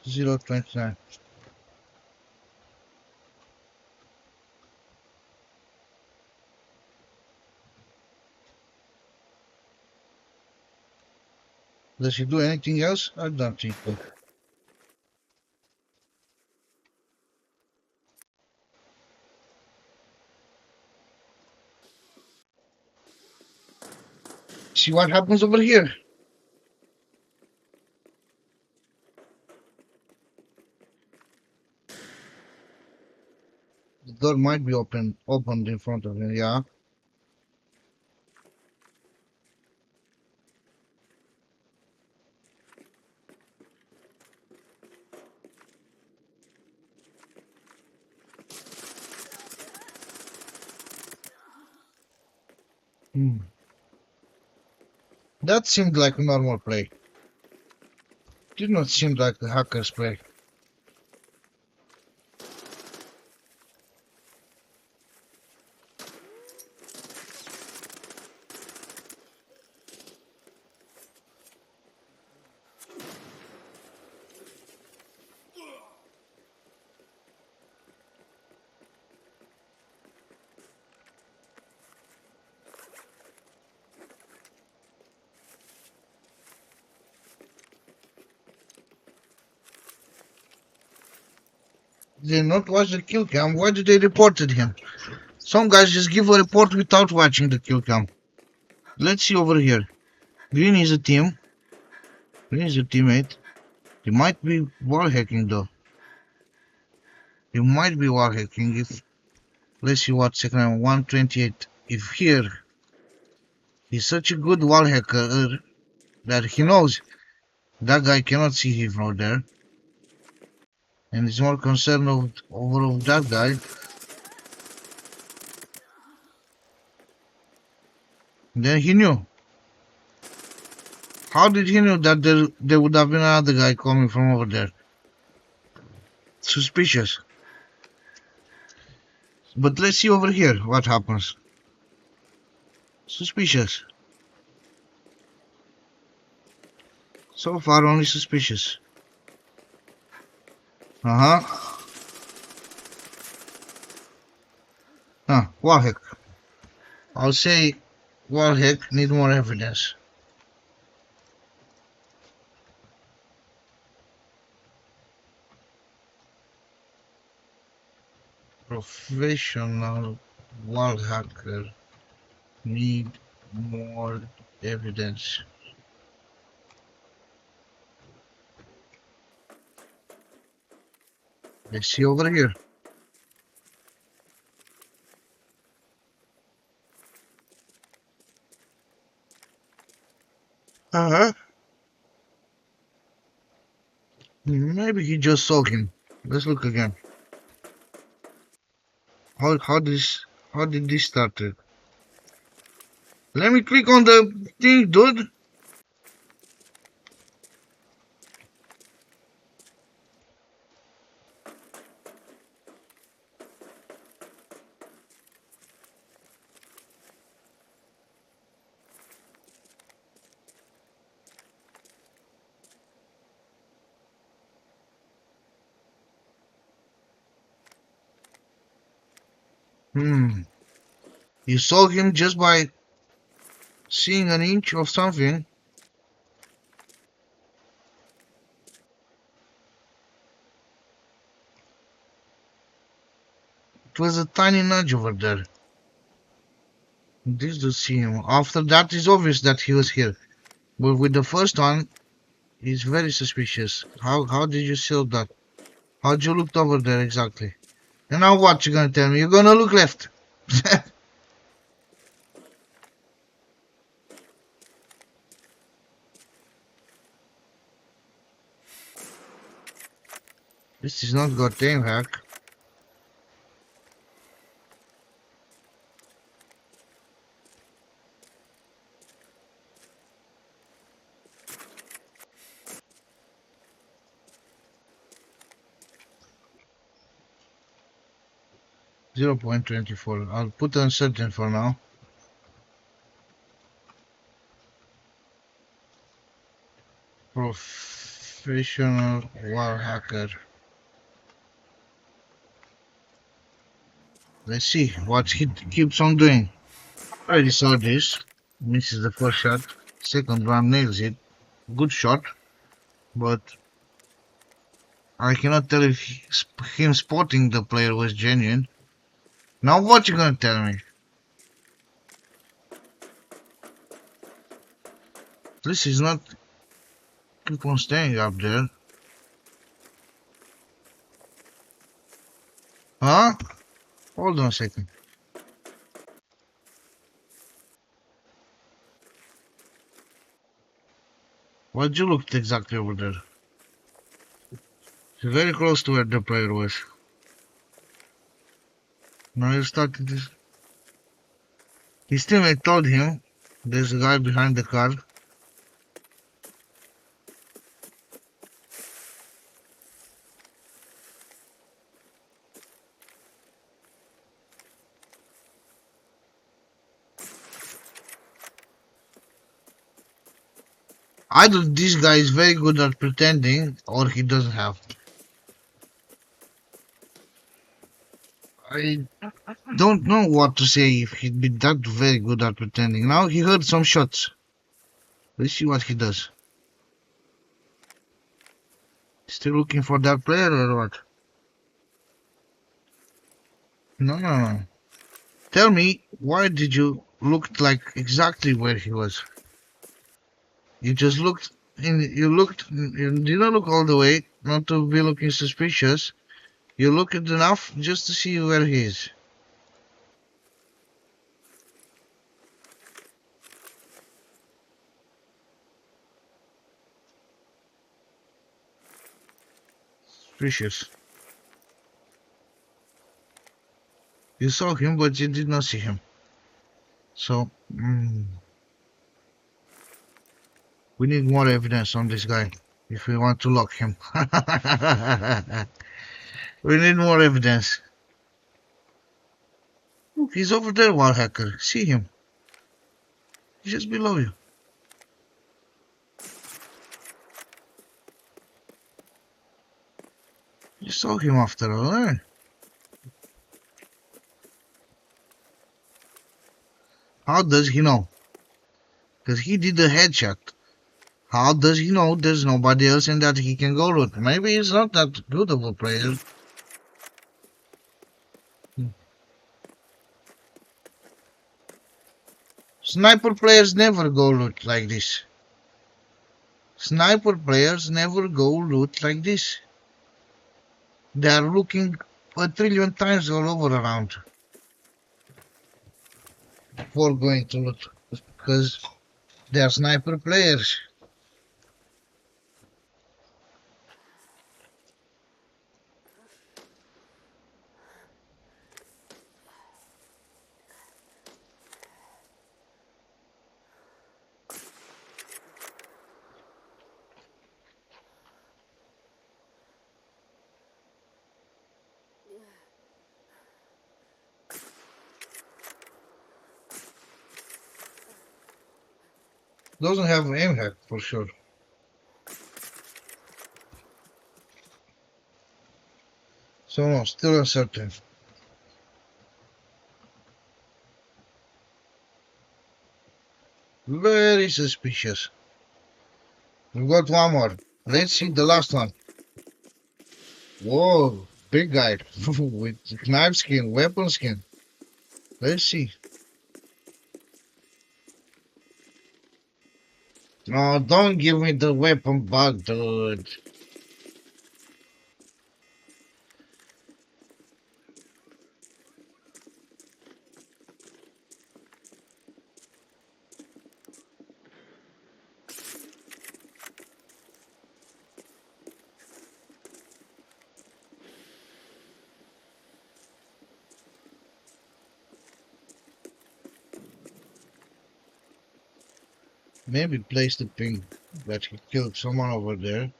0.29. Does he do anything else? I don't think so. See what happens over here? The door might be opened in front of him, yeah. Hmm. That seemed like a normal play. Did not seem like a hacker's play. Did they not watch the kill cam? Why did they reported him? Some guys just give a report without watching the kill cam. Let's see over here. Green is a team. Green is a teammate. He might be wall hacking though. He might be wall hacking if, let's see what second 128. If here he's such a good wall hacker that he knows that guy cannot see him from there. And he's more concerned over that guy. Then he knew. How did he know that there would have been another guy coming from over there? Suspicious. But let's see over here what happens. Suspicious. So far only suspicious. Uh-huh. Warhack. I'll say Warhack need more evidence. Professional wall hacker need more evidence. Let's see over here. Uh-huh. Maybe he just saw him. Let's look again. How did this start? Let me click on the thing, dude. Hmm. You saw him just by seeing an inch of something. It was a tiny nudge over there. This to see him. After that, it's obvious that he was here. But with the first one, it's very suspicious. How did you see that? How'd you look over there exactly? And now what you gonna tell me? You're gonna look left. This is not goddamn hack. 0.24. I'll put uncertain for now. Professional war hacker. Let's see what he keeps on doing. I already saw this. Misses the first shot. Second one nails it. Good shot, but I cannot tell if him spotting the player was genuine. Now what you gonna tell me? This is not keep on staying up there. Huh? Hold on a second. Why'd you look exactly over there? It's very close to where the player was. Now you're starting this. His teammate told him there's a guy behind the car. Either this guy is very good at pretending or he doesn't have. I don't know what to say if he'd be that very good at pretending. Now he heard some shots. Let's see what he does. Still looking for that player or what? No, no, no. Tell me, why did you look like exactly where he was? You just looked in, you did not look all the way, not to be looking suspicious. You looked enough just to see where he is. Suspicious. You saw him, but you did not see him. So, we need more evidence on this guy if we want to lock him. We need more evidence. Look, he's over there, wall hacker. See him. He's just below you. You saw him after all, eh? How does he know? Because he did a headshot. How does he know there's nobody else and that he can go loot? Maybe he's not that good of a player. Sniper players never go loot like this. Sniper players never go loot like this. They are looking a trillion times all over around before going to loot. Because they are sniper players. Doesn't have aim hack for sure. So no, still uncertain. Very suspicious. We got one more. Let's see the last one. Whoa, big guy with knife skin, weapon skin. Let's see. No, don't give me the weapon back, dude. Maybe place the ping that he killed someone over there.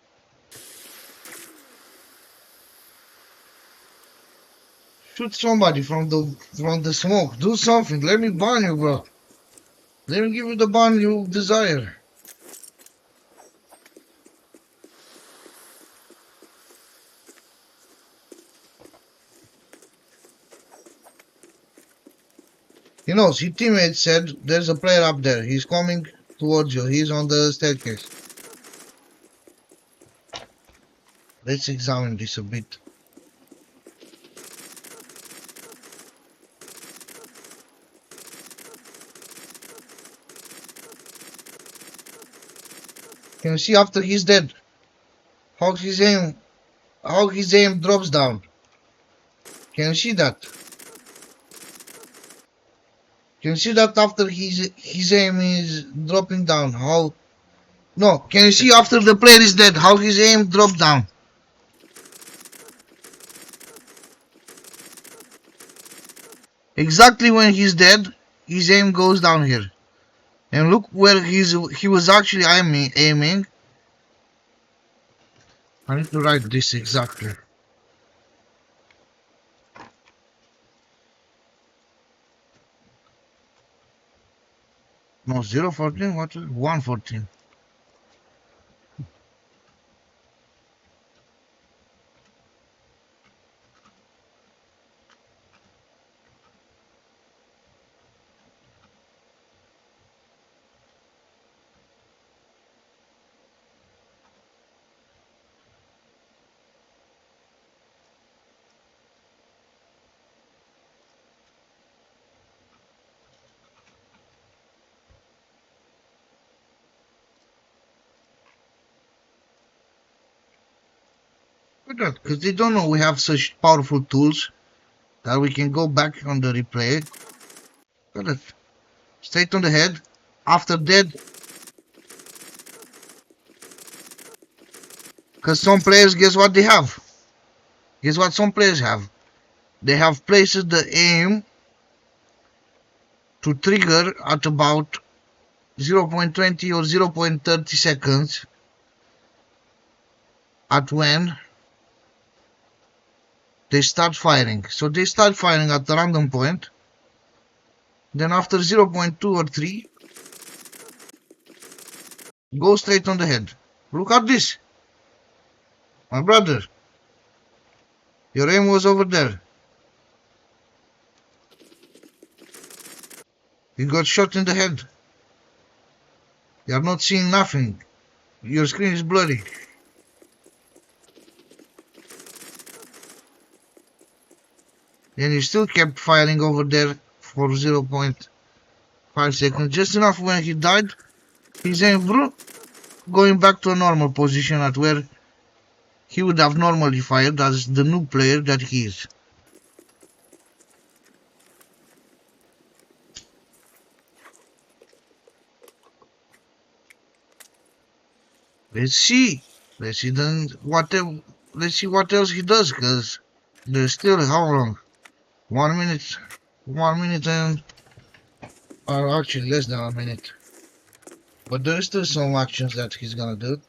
Shoot somebody from the smoke. Do something. Let me ban you, bro. Let me give you the ban you desire. He knows. His teammate said there's a player up there. He's coming towards you. He's on the staircase. Let's examine this a bit. Can you see after he's dead how his aim drops down? Can you see that? Can you see that after his aim is dropping down? How? No. Can you see after the player is dead how his aim drops down? Exactly when he's dead, his aim goes down here. And look where he was actually aiming. I need to write this exactly. No, 014, what is 114? Look at that, because they don't know we have such powerful tools that we can go back on the replay. Look at that. Straight on the head. After dead. Because some players, guess what they have? Guess what some players have? They have placed the aim to trigger at about 0.20 or 0.30 seconds at when they start firing. So they start firing at a random point. Then after 0.2 or 3, go straight on the head. Look at this. My brother. Your aim was over there. You got shot in the head. You are not seeing nothing. Your screen is blurry. And he still kept firing over there for 0.5 seconds. Just enough when he died. His aim going back to a normal position at where he would have normally fired as the new player that he is. Let's see. Let's see then let's see what else he does, because there's still how long? 1 minute. 1 minute and or actually less than a minute. But there's still some actions that he's gonna do.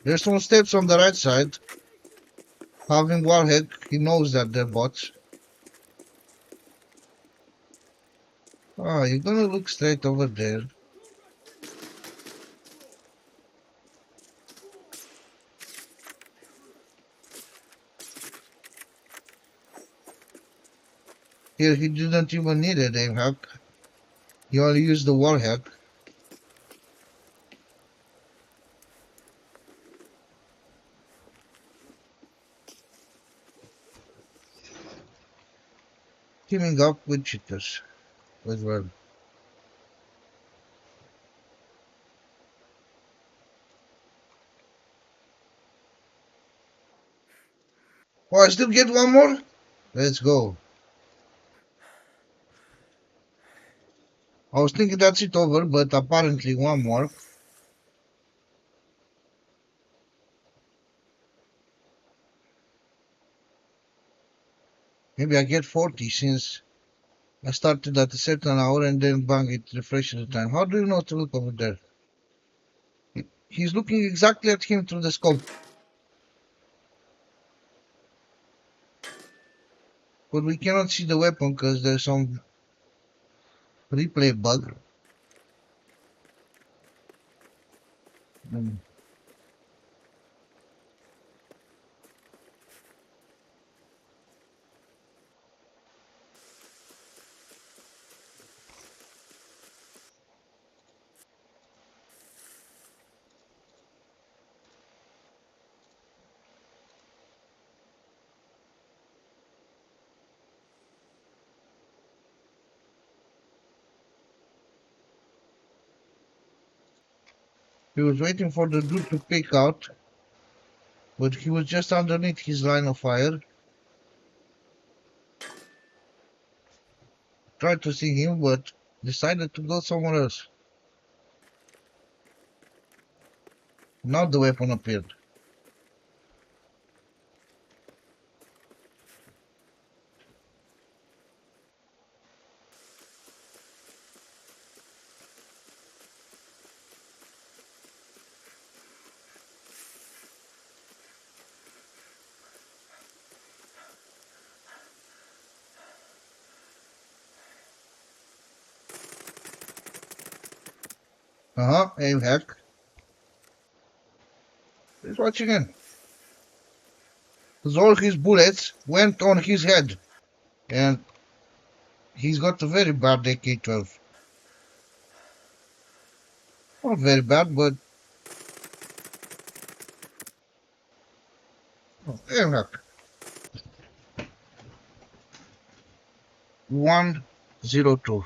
There's some steps on the right side. Having warhead, he knows that they're bots. Ah, you're gonna look straight over there. Here he didn't even need a aim hack. He only used the wall hack. Teaming up with cheaters as well. Oh, I still get one more? Let's go. I was thinking that's it over, but apparently one more. Maybe I get 40 since I started at a certain hour and then bang, it refreshes the time. How do you know to look over there? He's looking exactly at him through the scope. But we cannot see the weapon because there's some replay bug. Mm. He was waiting for the dude to pick out, but he was just underneath his line of fire. Tried to see him, but decided to go somewhere else. Now the weapon appeared. Aim hack. Let's watch again. Because all his bullets went on his head. And he's got a very bad AK-12. Not very bad, but aim hack. 102.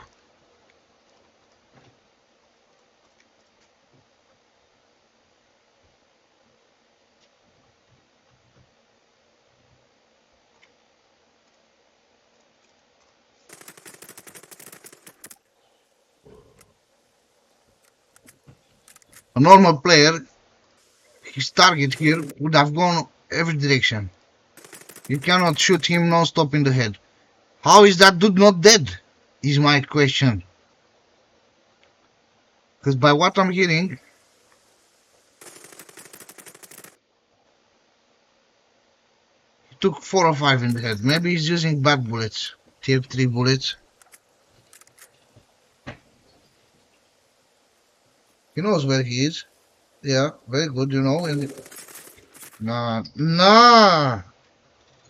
A normal player, his target here would have gone every direction. You cannot shoot him non-stop in the head. How is that dude not dead? Is my question. Because by what I'm hearing, he took 4 or 5 in the head. Maybe he's using bad bullets. Tier 3 bullets. He knows where he is. Yeah, very good, you know. And nah, nah,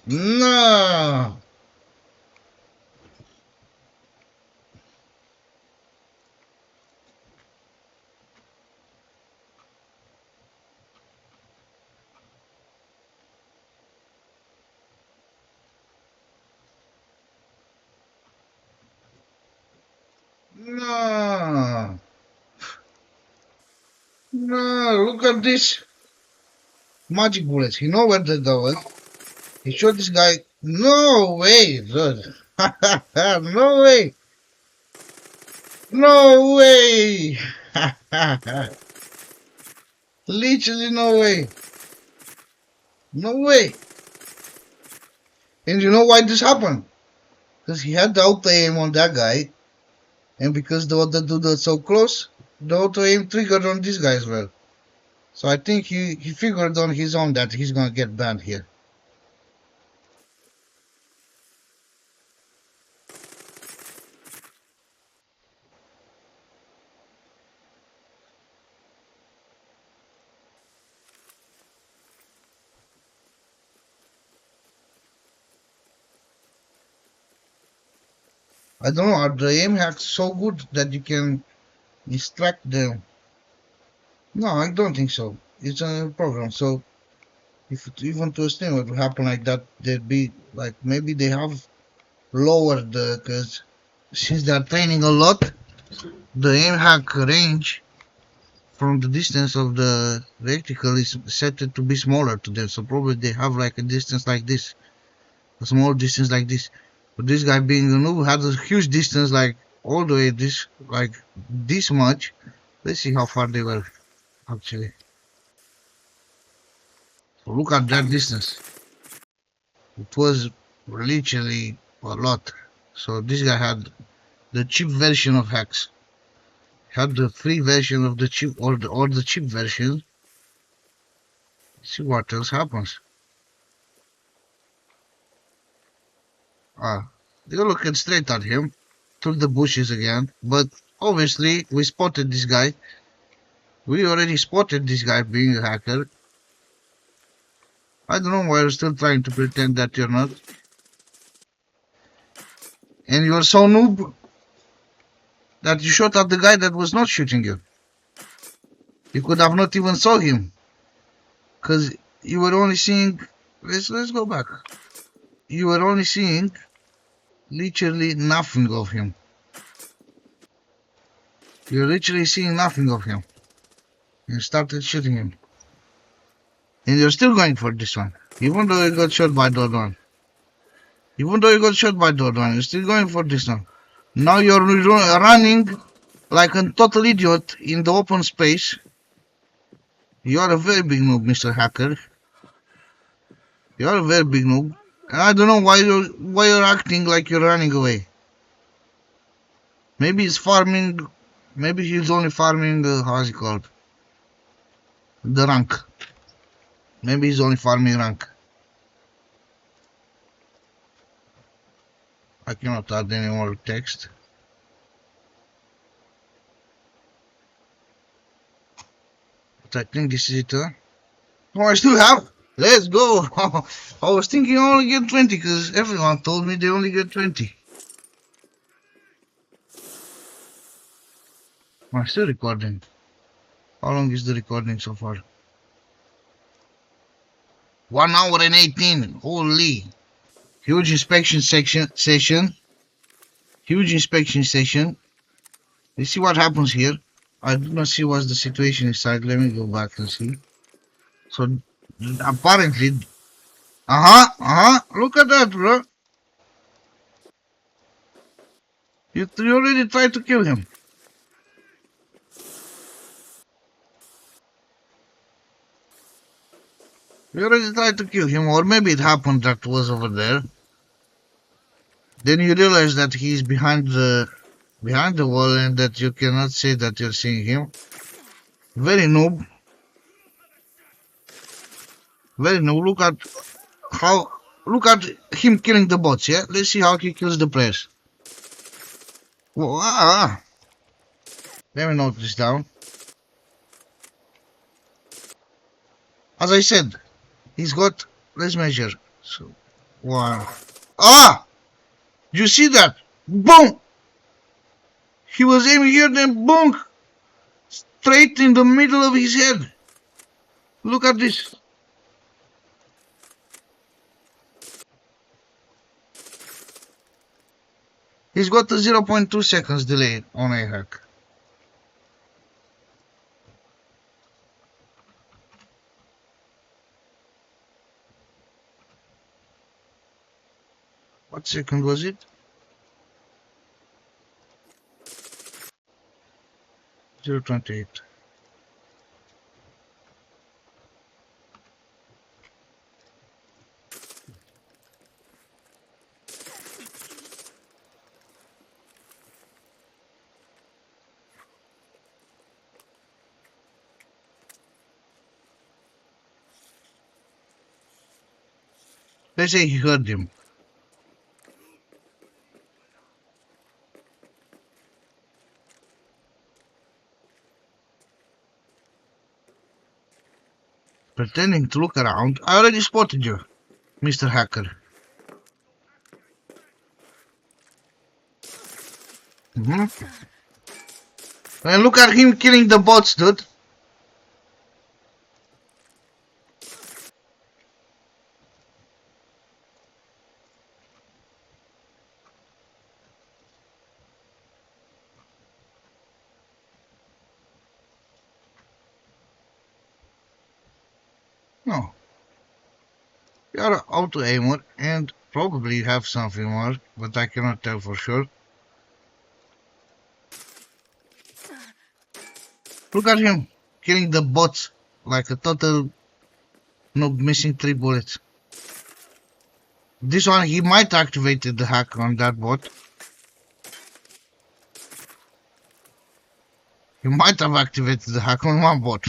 nah, nah, nah. Look at this magic bullets. He know where they're going. He shot this guy. No way, dude. No way. No way. Literally no way. No way. And you know why this happened? Because he had the auto aim on that guy, and because the other dude was so close, the auto aim triggered on this guy as well. So I think he figured on his own that he's gonna get banned here. I don't know, are the aim hacks so good that you can distract them? No, I don't think so. It's a program, so if it, even to a stream it would happen like that, they'd be like maybe they have lowered the because since they're training a lot, the aim hack range from the distance of the reticle is set to be smaller to them. So probably they have like a distance like this, a small distance like this. But this guy being a noob had a huge distance like all the way this like this much. Let's see how far they were actually. So look at that distance. It was literally a lot. So this guy had the cheap version of hacks. Had the free version of the cheap or the cheap version. See what else happens. Ah, they're looking straight at him through the bushes again. But obviously we spotted this guy. We already spotted this guy being a hacker. I don't know why you're still trying to pretend that you're not. And you're so noob that you shot at the guy that was not shooting you. You could have not even saw him. Because you were only seeing. Let's go back. You were only seeing literally nothing of him. You're literally seeing nothing of him. You started shooting him. And you're still going for this one. Even though you got shot by the other one. Even though you got shot by the other one, you're still going for this one. Now you're running like a total idiot in the open space. You are a very big noob, Mr. Hacker. You are a very big noob. And I don't know why you're acting like you're running away. Maybe he's farming. Maybe he's only farming. How's it called? The rank. Maybe he's only farming rank. I cannot add any more text. But I think this is it, huh? Oh, I still have. Let's go. I was thinking I only get 20 because everyone told me they only get 20. I'm still recording. How long is the recording so far? 1 hour and 18. Holy. Huge inspection session. Huge inspection session. Let's see what happens here. I do not see what's the situation inside. Let me go back and see. So apparently, look at that, bro. You already tried to kill him. You already tried to kill him, or maybe it happened that was over there. Then you realize that he's behind the wall and that you cannot say that you're seeing him. Very noob. Very noob. Look at him killing the bots, yeah? Let's see how he kills the players. Whoa, Let me note this down. As I said, he's got, let's measure. So, wow. You see that? Boom! He was aiming here, then boom! Straight in the middle of his head. Look at this. He's got a 0.2 seconds delay on a hack. What second was it? 0.28. Let's say he heard him. Pretending to look around. I already spotted you, Mr. Hacker. And look at him killing the bots, dude. No, you're an auto aimer and probably have something more, but I cannot tell for sure. Look at him killing the bots like a total noob, missing 3 bullets. This one, he might activate the hack on that bot. He might have activated the hack on one bot.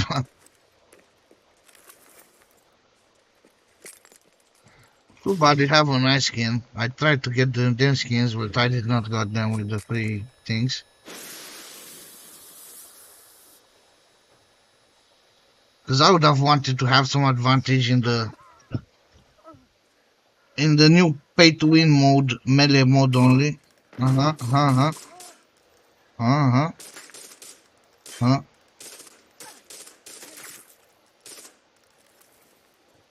Too bad they have a nice skin. I tried to get them skins, but I did not got them with the free things. Because I would have wanted to have some advantage in the new pay to win mode, melee mode only. Uh huh. Uh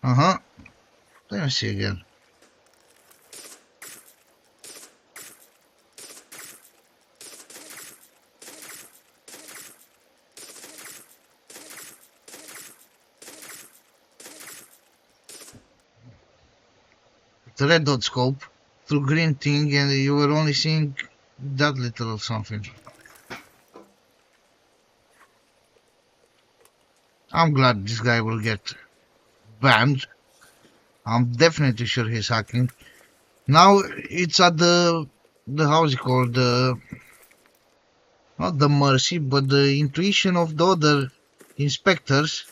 huh. Let me see again. The red dot scope through green thing, and you were only seeing that little of something. I'm glad this guy will get banned. I'm definitely sure he's hacking. Now it's at the how's it called, the not the mercy but the intuition of the other inspectors.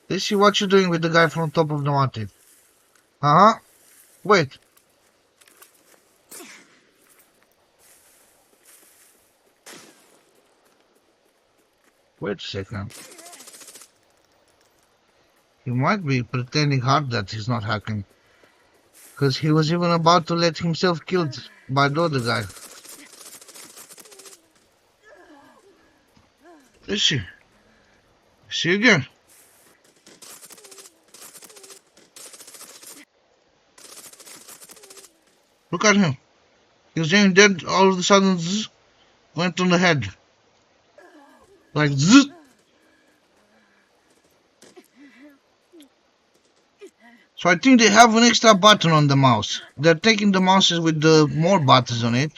Let's see what you're doing with the guy from top of the mountain. Uh-huh. Wait. Wait a second. He might be pretending hard that he's not hacking. Because he was even about to let himself killed by the other guy. Let's see. See again. Look at him. He was aiming dead, all of a sudden zzz, went on the head. Like zzz. So I think they have an extra button on the mouse. They're taking the mouses with the more buttons on it.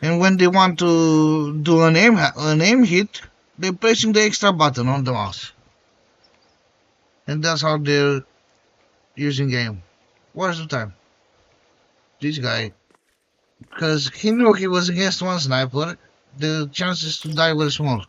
And when they want to do an aim hit, they're pressing the extra button on the mouse. And that's how they're using aim. What's the time? This guy. Because he knew he was against one sniper, the chances to die were small.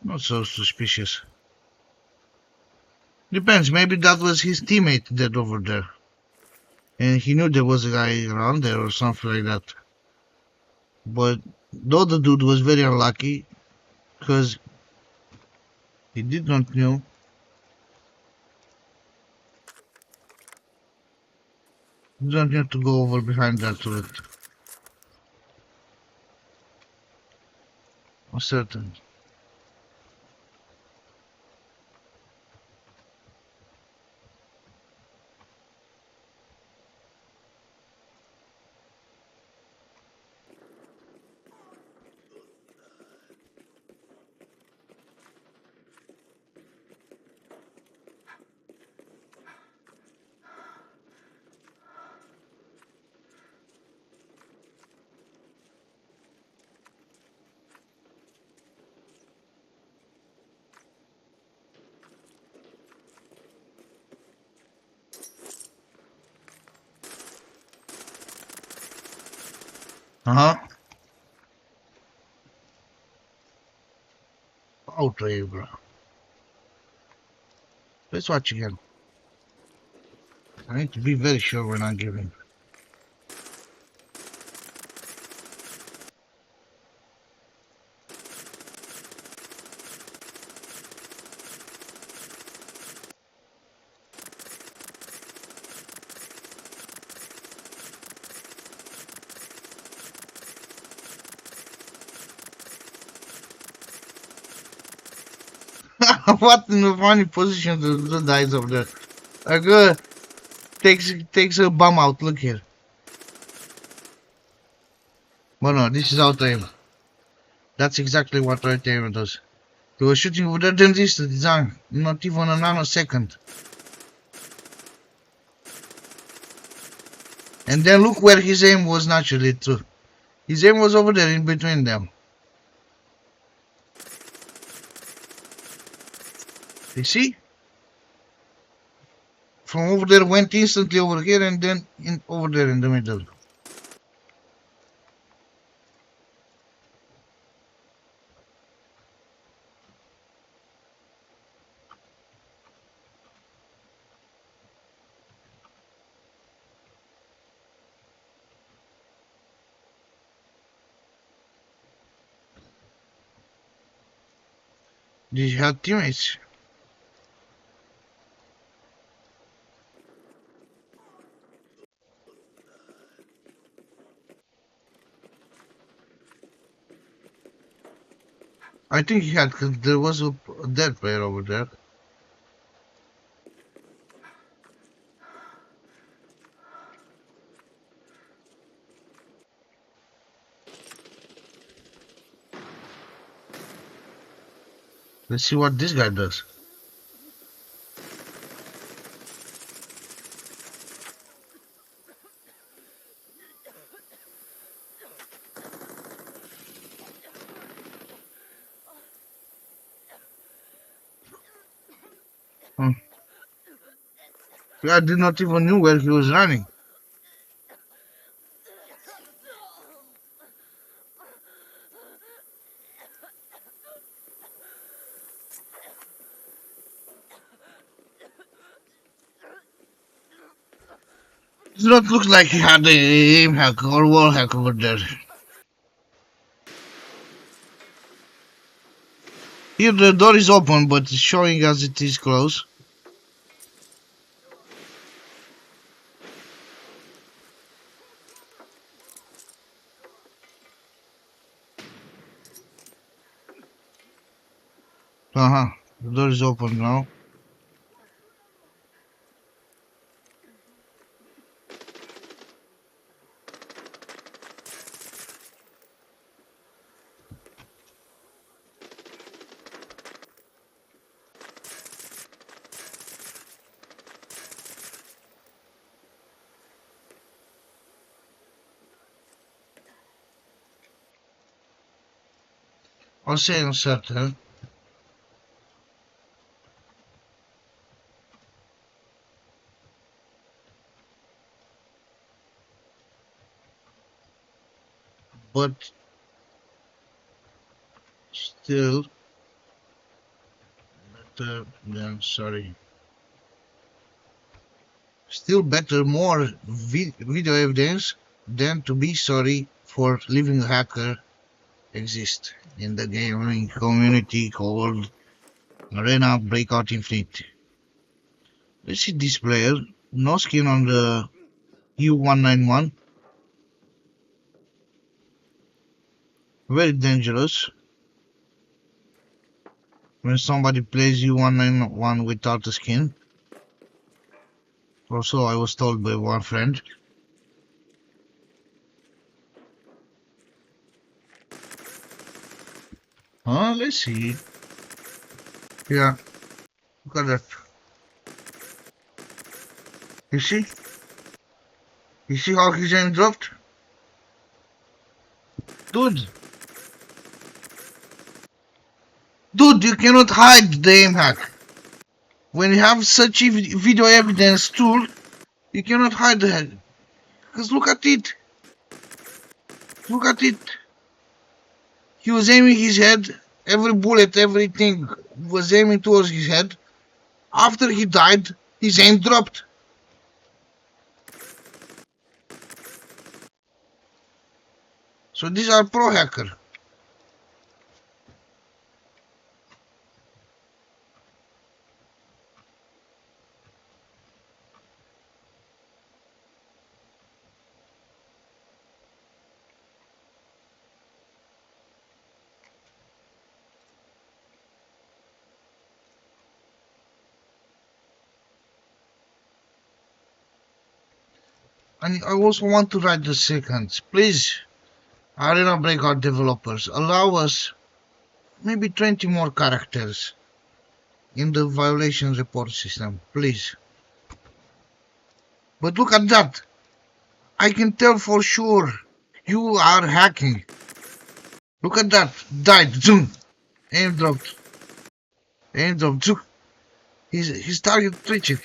Not so suspicious. Depends, maybe that was his teammate dead over there. And he knew there was a guy around there or something like that. But the other dude was very unlucky because he did not know. You don't have to go over behind that turret. I'm certain. Uh huh. outrage, bro. Let's watch again. I need to be very sure when I'm giving. What in the funny position the dice over there? Like, takes a bum out. Look here. But no, this is out aim. That's exactly what right aim does. He was shooting over there, then this design. Not even a nanosecond. And then look where his aim was naturally too. His aim was over there in between them. You see? From over there went instantly over here and then over there in the middle. Did you have teammates? I think he had, cause there was a dead player over there. Let's see what this guy does. Hmm. I did not even knew where he was running. It does not look like he had a aim hack or wall hack over there. Here the door is open, but it's showing us it is closed. The door is open now. I'll say uncertain. But still better than sorry. Still better, more video evidence than to be sorry for leaving a hacker exist in the gaming community called Arena Breakout Infinite. Let's see this player. No skin on the U191. Very dangerous. When somebody plays U191 without a skin. Or so I was told by one friend. Let's see. Yeah, look at that. You see? You see how his aim dropped? Dude! Dude, you cannot hide the aim hack. When you have such a video evidence tool, you cannot hide the hack. Because look at it. Look at it. He was aiming his head Every bullet, everything was aiming towards his head. After he died, his aim dropped. So these are pro hacker. And I also want to write the second. Please, Arena Breakout developers, allow us maybe 20 more characters in the violation report system, please. But look at that. I can tell for sure you are hacking. Look at that. Died. Zoom. Aim dropped. Aim dropped. Zoom. His target twitched.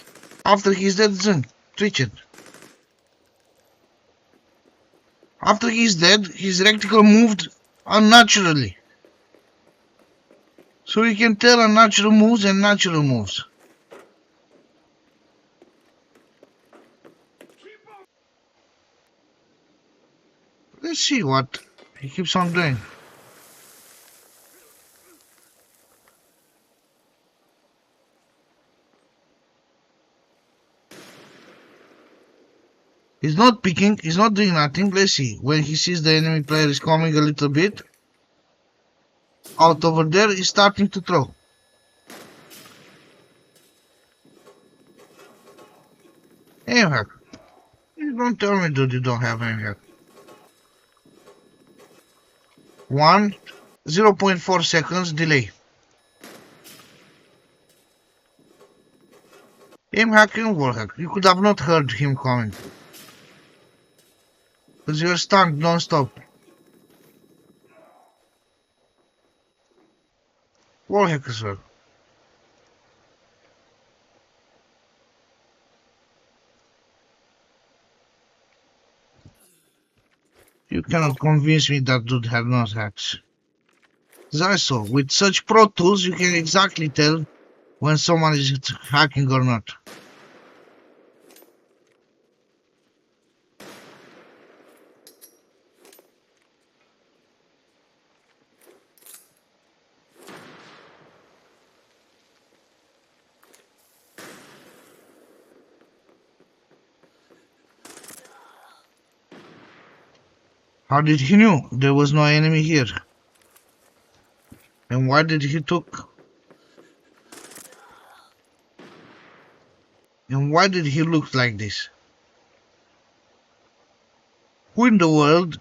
After he's dead, zoom. Twitched. After he's dead, his reticle moved unnaturally. So you can tell unnatural moves and natural moves. Let's see what he keeps on doing. He's not picking, he's not doing nothing. Let's see. When he sees the enemy player is coming a little bit out over there, he's starting to throw. Aim hack. You don't tell me that you don't have aim hack. 0.4 seconds delay. Aim hack and wall hack. You could have not heard him coming. Because you're stunned non-stop. Wall hack as well. You cannot convince me that dude had not hacks. Zyso, with such pro tools, you can exactly tell when someone is hacking or not. How did he know there was no enemy here? And why did he took? And why did he look like this? Who in the world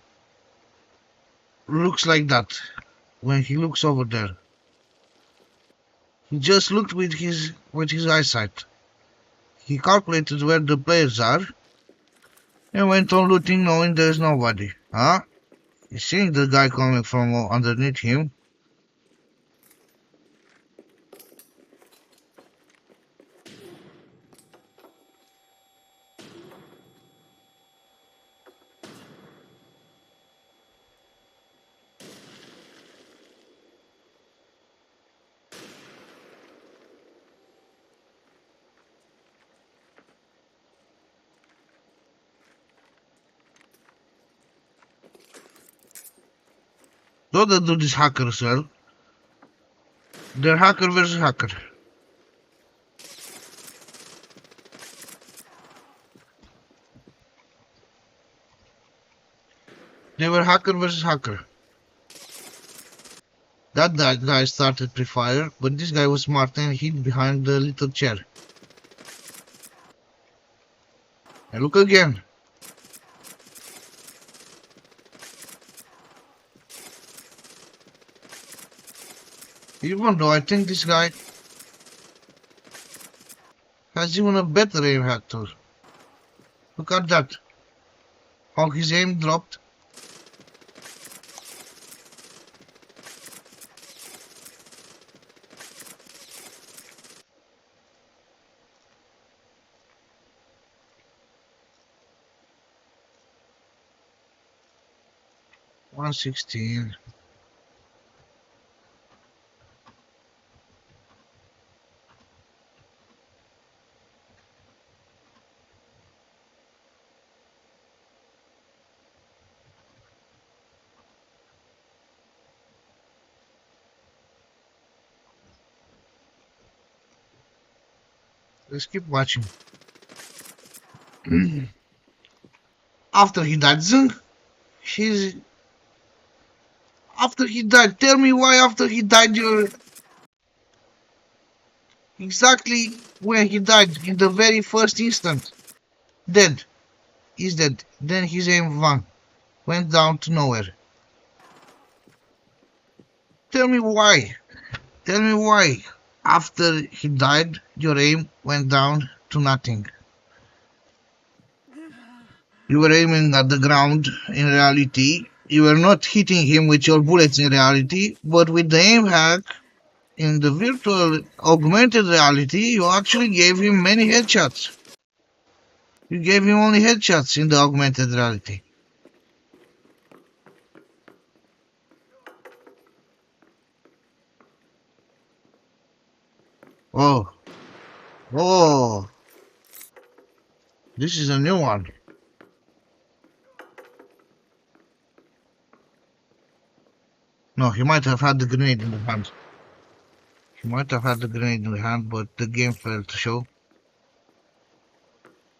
looks like that when he looks over there? He just looked with his eyesight. He calculated where the players are and went on looting knowing there's nobody. Huh? He's seeing the guy coming from underneath him. Don't they do this hacker as well? They're hacker versus hacker. They were hacker versus hacker. That guy started pre-fire, but this guy was smart and hid behind the little chair. And look again. Even though I think this guy has even a better aim hack tool. Look at that. How his aim dropped. $116. Let's keep watching. After he died, Zung, he's after he died. Tell me why after he died you're exactly when he died in the very first instant. Dead. He's dead. Then his aim went down to nowhere. Tell me why. Tell me why. After he died, your aim went down to nothing. You were aiming at the ground in reality. You were not hitting him with your bullets in reality, but with the aim hack in the virtual augmented reality, you actually gave him many headshots. You gave him only headshots in the augmented reality. Oh, oh, this is a new one. No, he might have had the grenade in the hand. He might have had the grenade in the hand, but the game failed to show.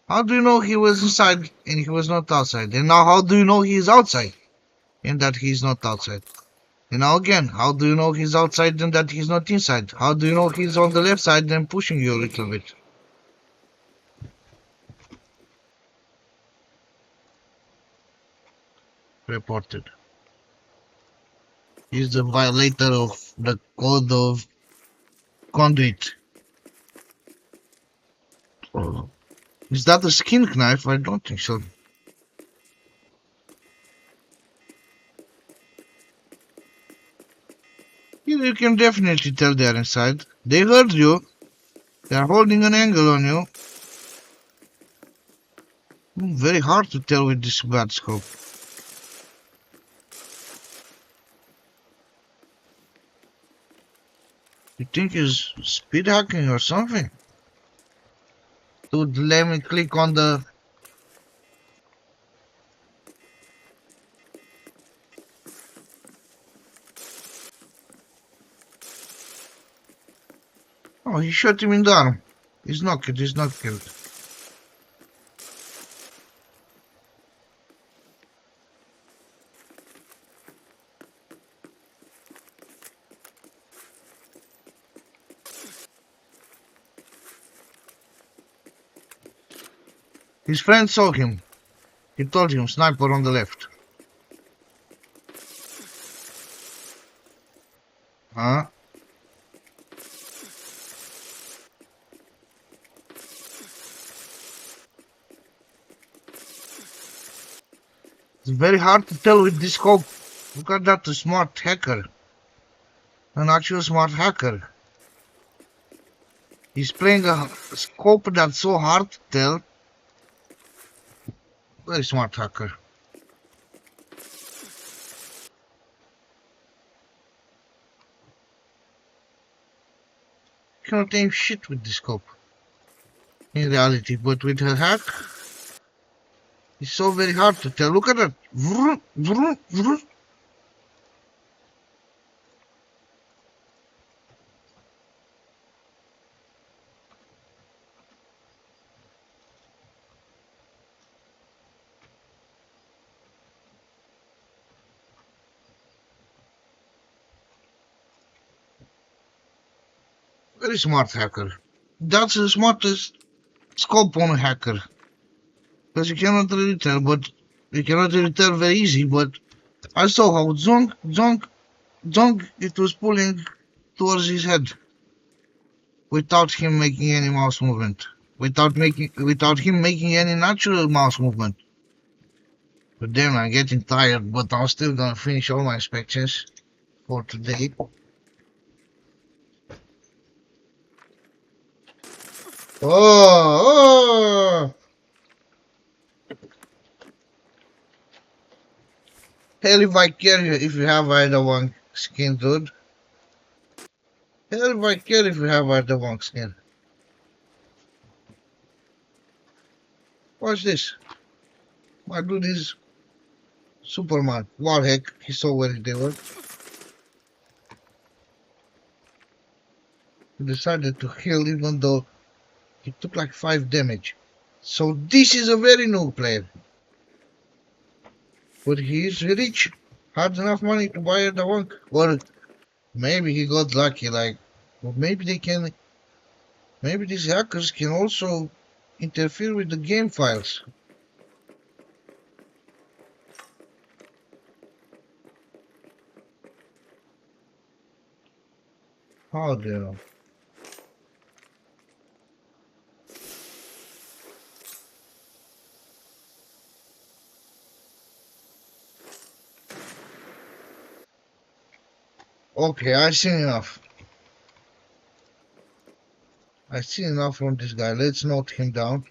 How do you know he was inside and he was not outside? And now how do you know he is outside and that he is not outside? And now again, how do you know he's outside and that he's not inside? How do you know he's on the left side and pushing you a little bit? Reported. He's the violator of the code of conduit. Oh. Is that a skin knife? I don't think so. You can definitely tell they're inside. They heard you. They're holding an angle on you. Very hard to tell with this bad scope. You think he's speed hacking or something? Dude, let me click on the... Oh, he shot him in the arm. He's knocked, he's not killed. His friend saw him. He told him, sniper on the left. Huh? It's very hard to tell with this scope. Look at that, a smart hacker. An actual smart hacker. He's playing a scope that's so hard to tell. Very smart hacker. You cannot aim shit with this scope. In reality, but with a hack, it's so very hard to tell. Look at that. Vroom, vroom, vroom. Very smart hacker. That's the smartest scope on a hacker. Because you cannot really tell, but you cannot really tell very easy, but I saw how zonk, zonk, zonk it was pulling towards his head. Without him making any mouse movement. Without him making any natural mouse movement. But damn, I'm getting tired, but I'm still gonna finish all my inspections for today. Oh, oh! Hell if I care if you have either one skin, dude. Hell if I care if you have either one skin. Watch this. My dude is Superman. Wall hack. He saw where they were. He decided to heal even though He took like 5 damage. So this is a very new player. But he is rich. Had enough money to buy the one. Or maybe he got lucky, like, or maybe they can, maybe these hackers can also interfere with the game files. How do you know? Okay, I've seen enough. I've seen enough from this guy. Let's note him down.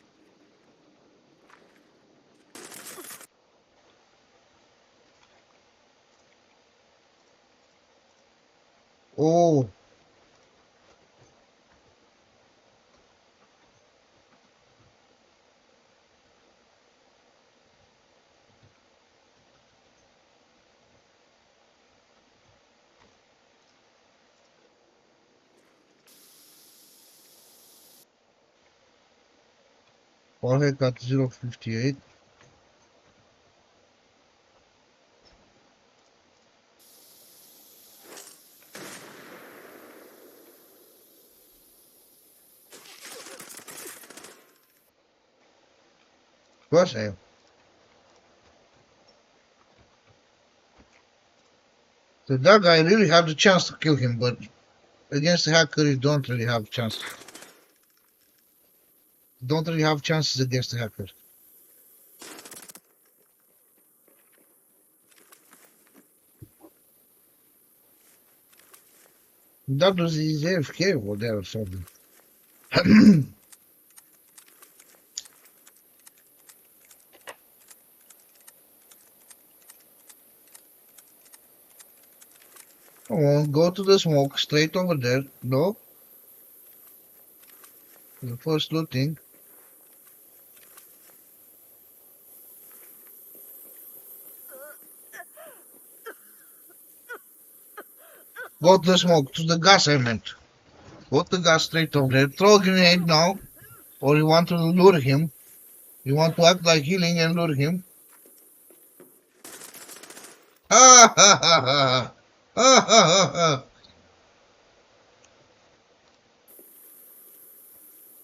Oh, Jorge got 058. Plus, so that guy really had the chance to kill him, but against the hacker, you don't really have a chance. You don't really have chances against the hacker. That was his AFK over there or something. Come on, go to the smoke, straight over there. No, the first looting. Go to the smoke, to the gas I meant. Go to the gas straight over there. Throw a grenade now, or you want to lure him. You want to act like healing and lure him. Ah ha ha ha! Ah ha ha ha!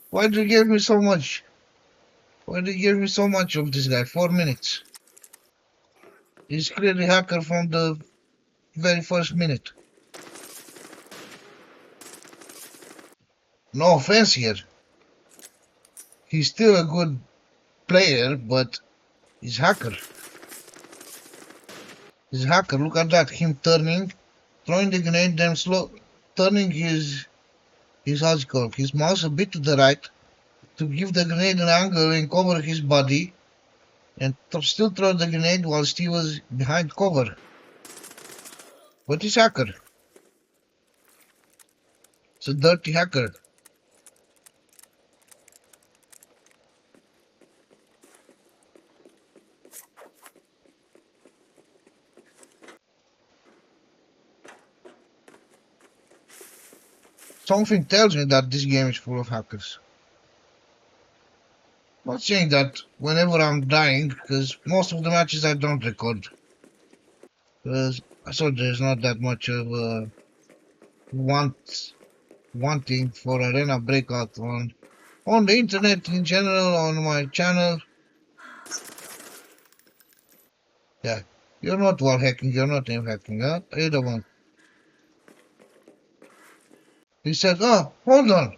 Why did you give me so much? Why did you give me so much of this guy? 4 minutes. He's clearly hacker from the very first minute. No offense here. He's still a good player, but he's hacker. He's hacker. Look at that. Him turning, throwing the grenade, then slow, turning his how's it called? His mouse a bit to the right to give the grenade an angle and cover his body, and still throw the grenade whilst he was behind cover. But he's hacker. It's a dirty hacker. Something tells me that this game is full of hackers. Not saying that whenever I'm dying, because most of the matches I don't record. Because I saw there's not that much of wanting for arena breakout on the internet in general, on my channel. Yeah, you're not wall hacking, you're not aim hacking, huh? Either one. He said, oh, hold on,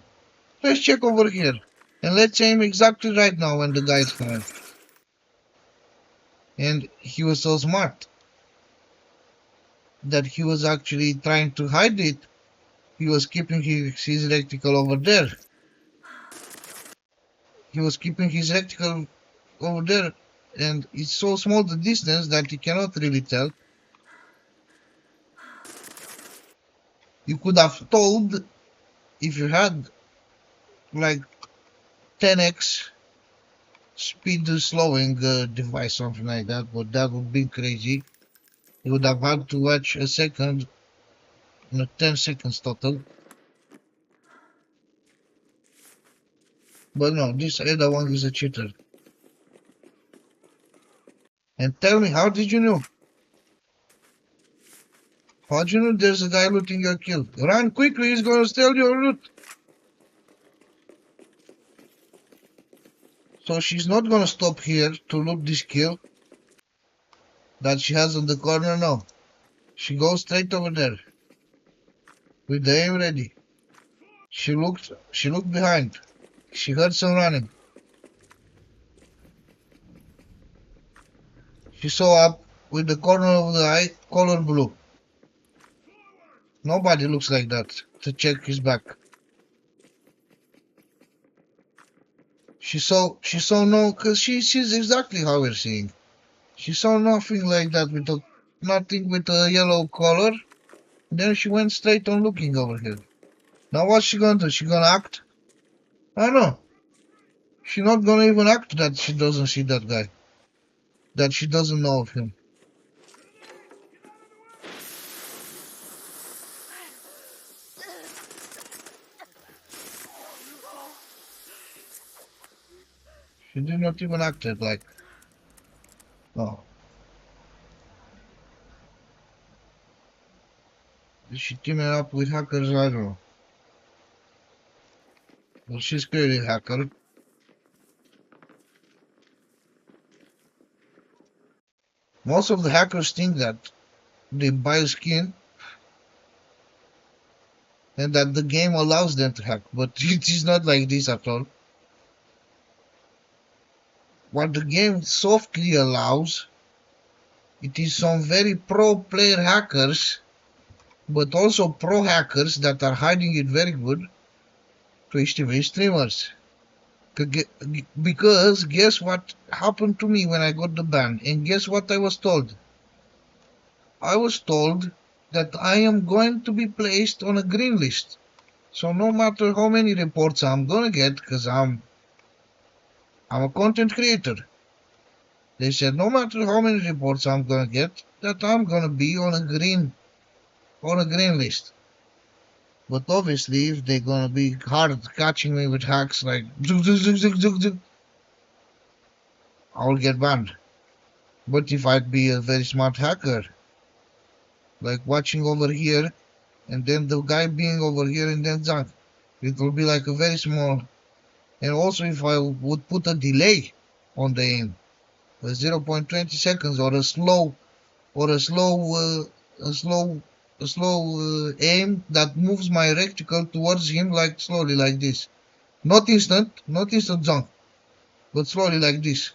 let's check over here. And let's aim exactly right now when the guy's coming. And he was so smart that he was actually trying to hide it. He was keeping his electrical over there. He was keeping his electrical over there. And it's so small the distance that you cannot really tell. You could have told if you had like 10x speed slowing device, something like that, but that would be crazy. You would have had to watch a second, 10 seconds total. But no, this other one is a cheater. And tell me, how did you know? How do you know there's a guy looting your kill? Run quickly, he's gonna steal your loot. So she's not gonna stop here to loot this kill that she has on the corner now. She goes straight over there with the aim ready. She looked behind. She heard some running. She saw up with the corner of the eye color blue. Nobody looks like that to check his back. She saw no, cause she sees exactly how we're seeing. She saw nothing like that nothing with a yellow color. Then she went straight on looking over here. Now what's she gonna do? She gonna act? I don't know. She not gonna even act that she doesn't see that guy. That she doesn't know of him. She did not even act it like, oh. Is she teaming up with hackers? I don't know. Well, she's clearly a hacker. Most of the hackers think that they buy a skin and that the game allows them to hack, but it is not like this at all. What the game softly allows, it is some very pro player hackers, but also pro hackers that are hiding it very good, Twitch TV streamers. Because guess what happened to me when I got the ban? And guess what I was told? I was told that I am going to be placed on a green list. So no matter how many reports I'm gonna get, because I'm a content creator, they said no matter how many reports I'm gonna get, that I'm gonna be on a green list. But obviously, if they're gonna be hard catching me with hacks like zug, zug, zug, zug, zug, zug, I'll get banned. But if I'd be a very smart hacker, like watching over here, and then the guy being over here and then Zank, it will be like a very small. And also, if I would put a delay on the aim, a 0.20 seconds, or a slow, a slow, a slow aim that moves my reticle towards him like slowly like this. Not instant jump, but slowly like this.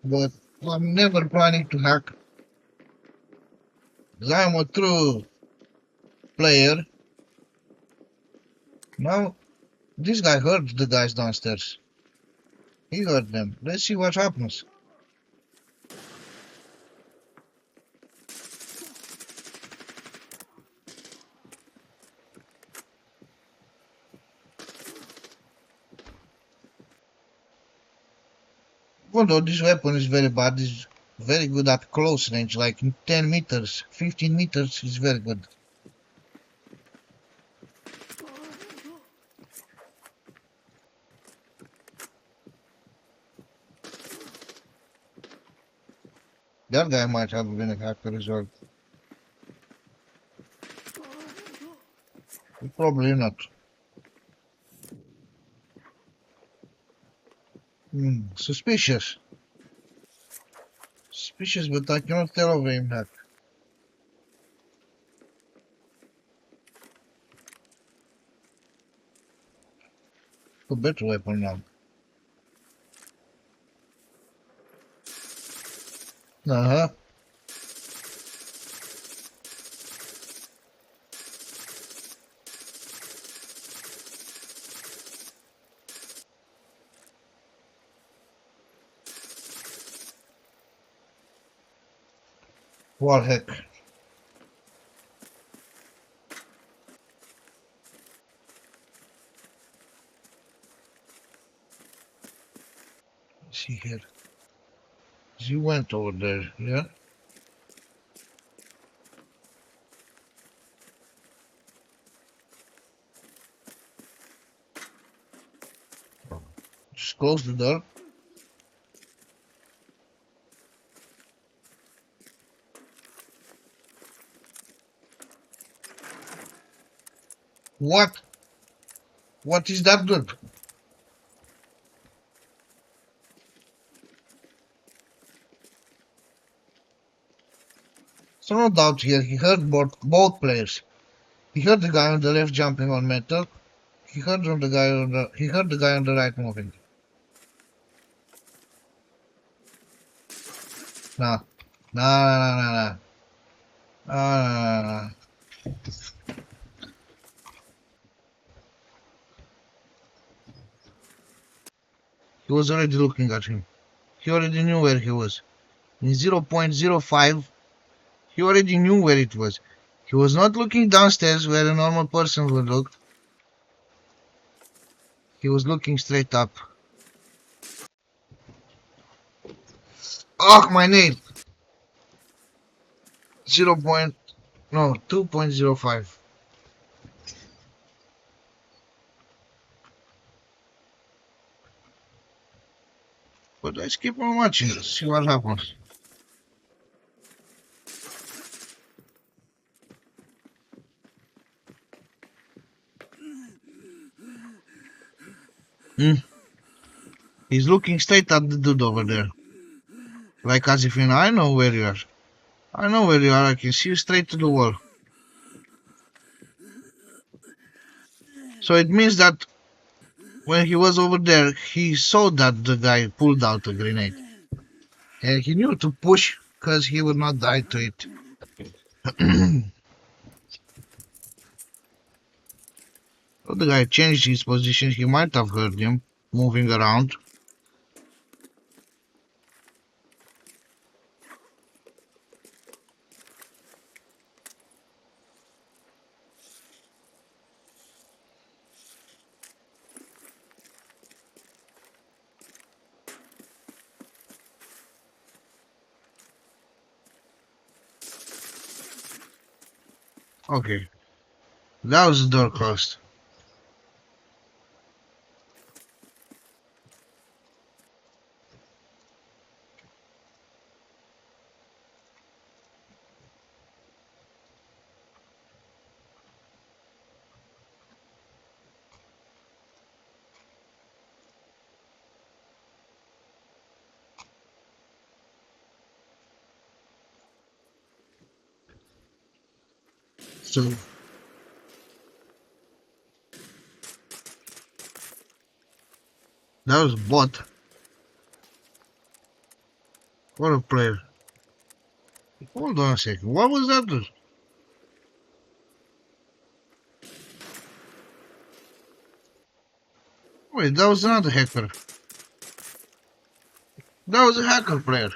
But I'm never planning to hack, because I'm a true player. Now, this guy heard the guys downstairs. He heard them. Let's see what happens. Although this weapon is very bad, it's very good at close range, like in 10 meters, 15 meters is very good. That guy might have been a hacker as well. Probably not. Suspicious. Suspicious, but I cannot tell over him hack. A better weapon now. Uh-huh. What heck? Let's see here. He went over there, yeah? close the door. What? What is that dude? So no doubt here, he heard both players. He heard the guy on the left jumping on metal. He heard the guy on the right moving. Nah. Nah, nah, nah, nah. Nah. He was already looking at him. He already knew where he was. In 0.05, he already knew where it was. He was not looking downstairs where a normal person would look. He was looking straight up. Oh, my nail! 0. No, 2.05. But let's keep on watching. See what happens. Hmm. He's looking straight at the dude over there. Like as if in, I know where you are. I know where you are. I can see you straight to the wall. So it means that when he was over there, he saw that the guy pulled out a grenade. And he knew to push because he would not die to it. So the guy changed his position. He might have heard him moving around. Okay, that was the door closed. So that was bot. What a player. Hold on a second. What was that? Wait, that was another hacker. That was a hacker player.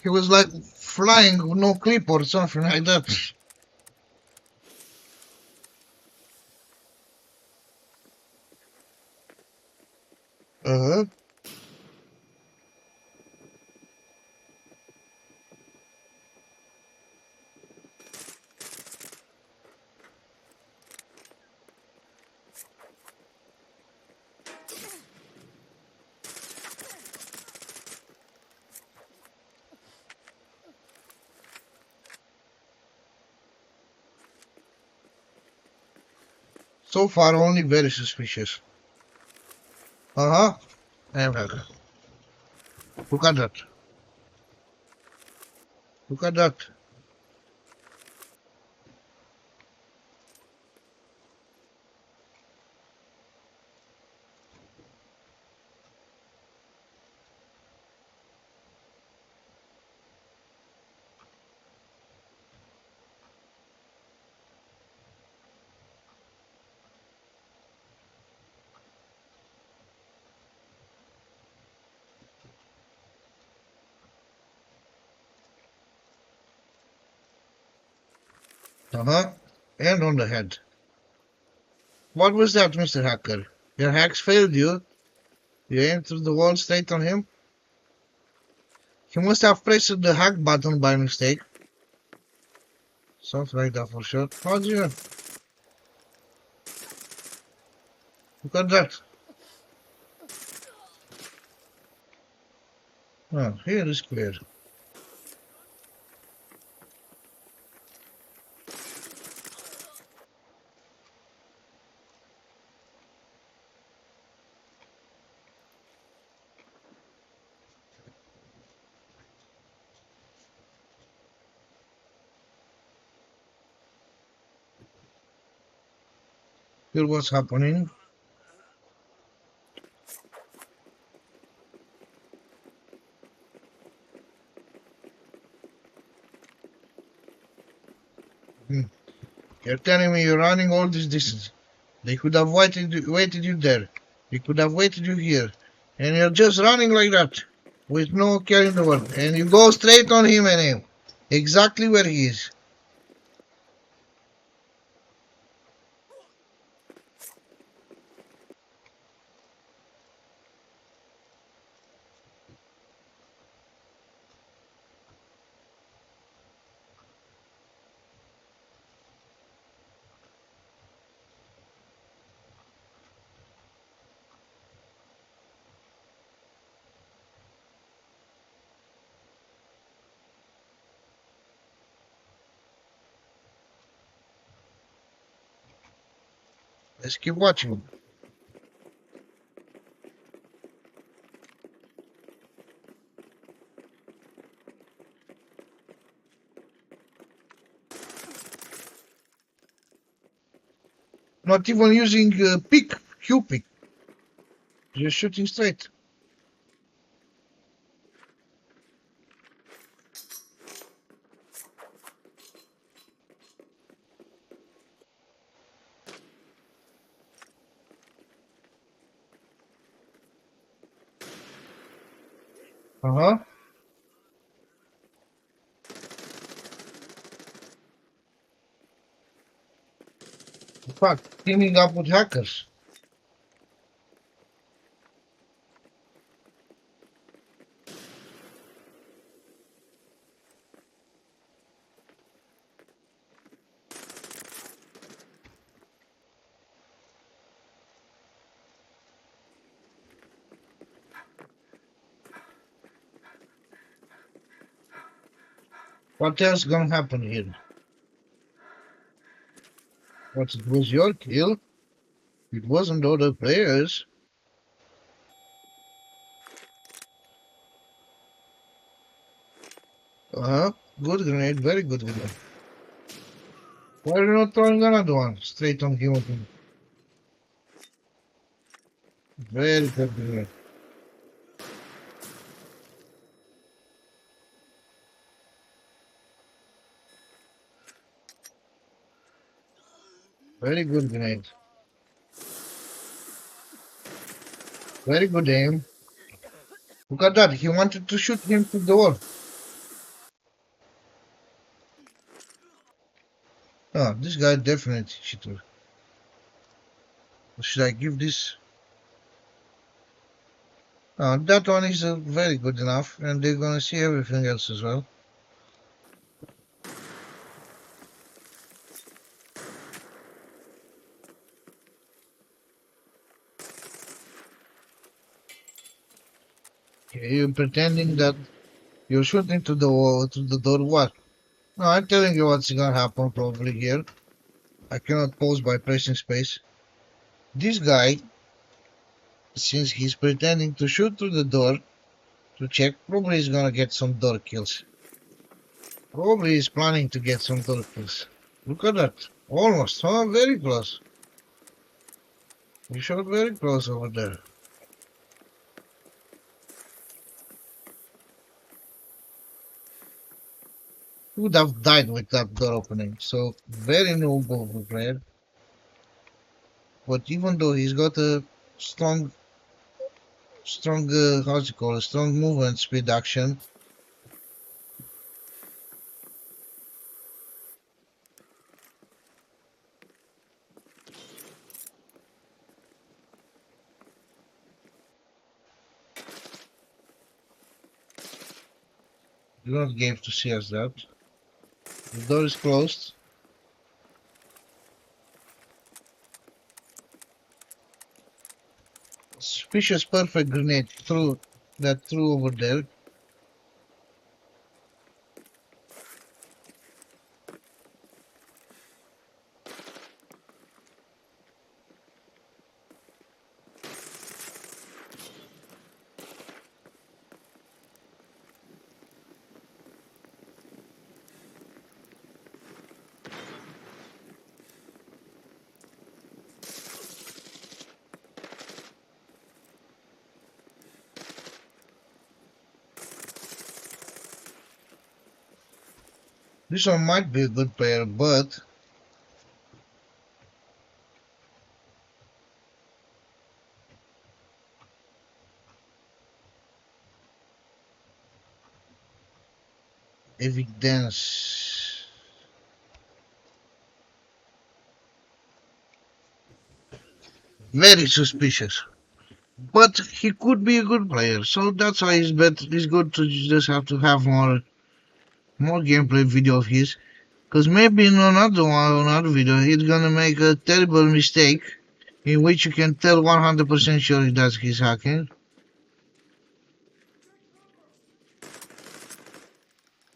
He was like flying with no clip or something like that. Uh-huh. So far, only very suspicious. Uh-huh. I'm hacker. Look at that. Look at that. Uh-huh. And on the head. What was that, Mr. Hacker? Your hacks failed you. You aimed through the wall straight on him. He must have pressed the hack button by mistake. Something like that for sure. How do you know? Look at that. Ah, here is clear. Here what's happening. Hmm. You're telling me you're running all this distance. They could have waited you there. They could have waited you here. And you're just running like that. With no care in the world. And you go straight on him and aim. Exactly where he is. Let's keep watching. Not even using pick, Q pick. Just shooting straight. Uh-huh. In fact, teaming up with hackers. What else gonna happen here? What, it was your kill? It wasn't other players. Uh-huh. Good grenade, very good grenade. Why are you not throwing another one? Straight on him. Very good grenade. Very good grenade. Very good aim. Look at that. He wanted to shoot him to the wall. Ah, this guy definitely cheater. Should I give this? That one is very good enough, and they're gonna see everything else as well. You're pretending that you're shooting to the wall, to the door. What? No, I'm telling you what's gonna happen probably here. I cannot pause by pressing space. This guy, since he's pretending to shoot through the door to check, probably is gonna get some door kills. Probably is planning to get some door kills. Look at that. Almost, huh? Very close. You shot very close over there. He would have died with that door opening. So, very noble player. But even though he's got a strong, how's it called, a strong movement speed action, do not give to see us that. The door is closed. Suspicious perfect grenade through over there. This one might be a good player, but evidence. Very suspicious. But he could be a good player, so that's why it's good to just have to have more gameplay video of his. Because maybe in another video, he's gonna make a terrible mistake in which you can tell 100% sure that he's hacking.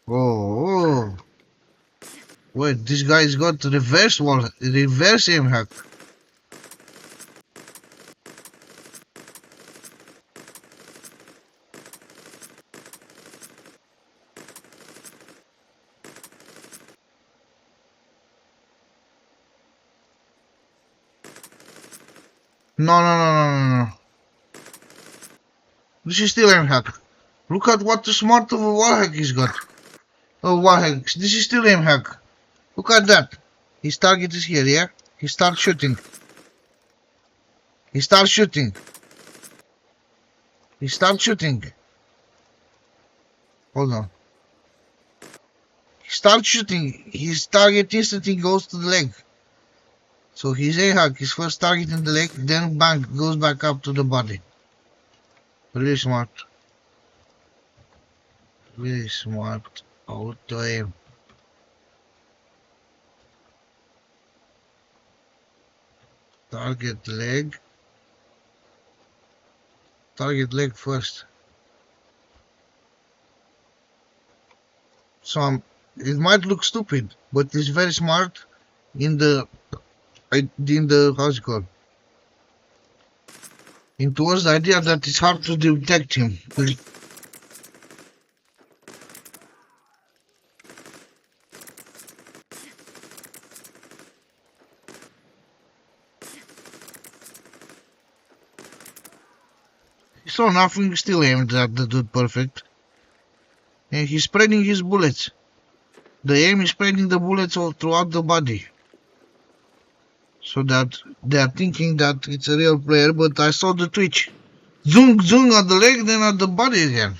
Oh, wait, this guy's got reverse aim hack. No, no, no, no, no, no. This is still aim hack. Look at what the smart of a wall hack he's got. Oh, wall hack. This is still aim hack. Look at that. His target is here, yeah? He starts shooting. He starts shooting. He starts shooting. Hold on. He starts shooting. His target instantly goes to the leg. So his aim hack, his first target in the leg, then bang, goes back up to the body. Really smart. Really smart. Auto aim. Target leg. Target leg first. So it might look stupid, but it's very smart in the how's it called? In towards the idea that it's hard to detect him. So nothing still aimed at the dude perfect. And he's spreading his bullets. The aim is spreading the bullets all throughout the body. So that they are thinking that it's a real player, but I saw the twitch. Zoom, zoom at the leg, then at the body again.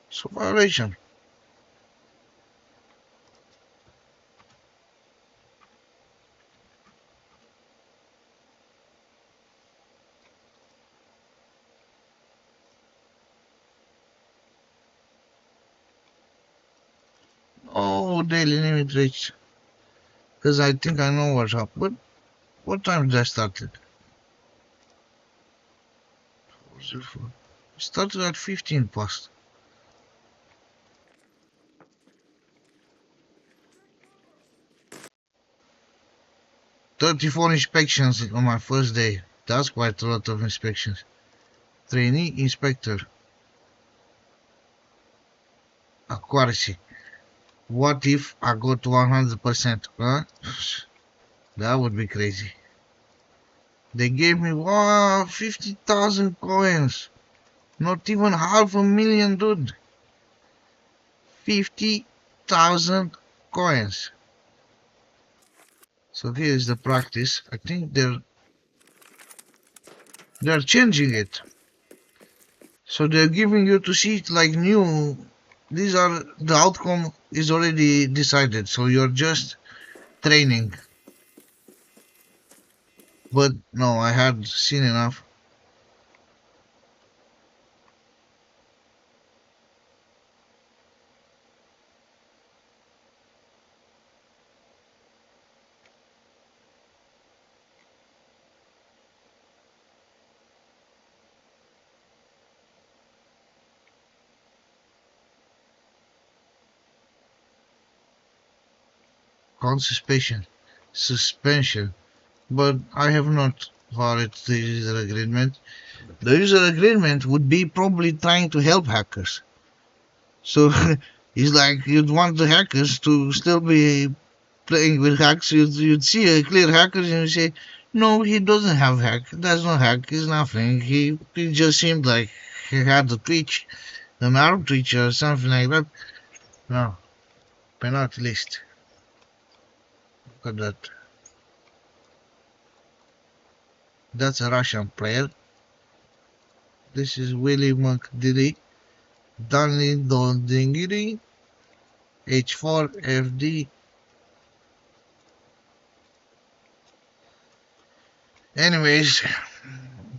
So violation. Oh, daily limit reached. Because I think I know what's up. But what time did I start it? Started at 15 past. 34 inspections on my first day. That's quite a lot of inspections. Trainee inspector. Accuracy. What if I go to 100%? Huh? That would be crazy. They gave me 50,000 coins. Not even half a million, dude. 50,000 coins. So here is the practice. I think they're changing it. So they're giving you to see it like new. These are the outcome is already decided. So you're just training. But no, I had seen enough. Called suspension. But I have not followed the user agreement. The user agreement would be probably trying to help hackers. So it's like you'd want the hackers to still be playing with hacks. You'd see a clear hacker and you say, no, he doesn't have hack. That's not hack. It's nothing. He just seemed like he had the twitch, the arm twitch or something like that. No. penalty list. Look at that. That's a Russian player. This is Willie McDiddy. Danny Dondingiri. H4 FD. Anyways,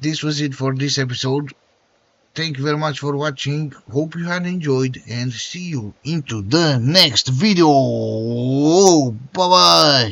this was it for this episode. Thank you very much for watching. Hope you had enjoyed and see you into the next video. Bye bye.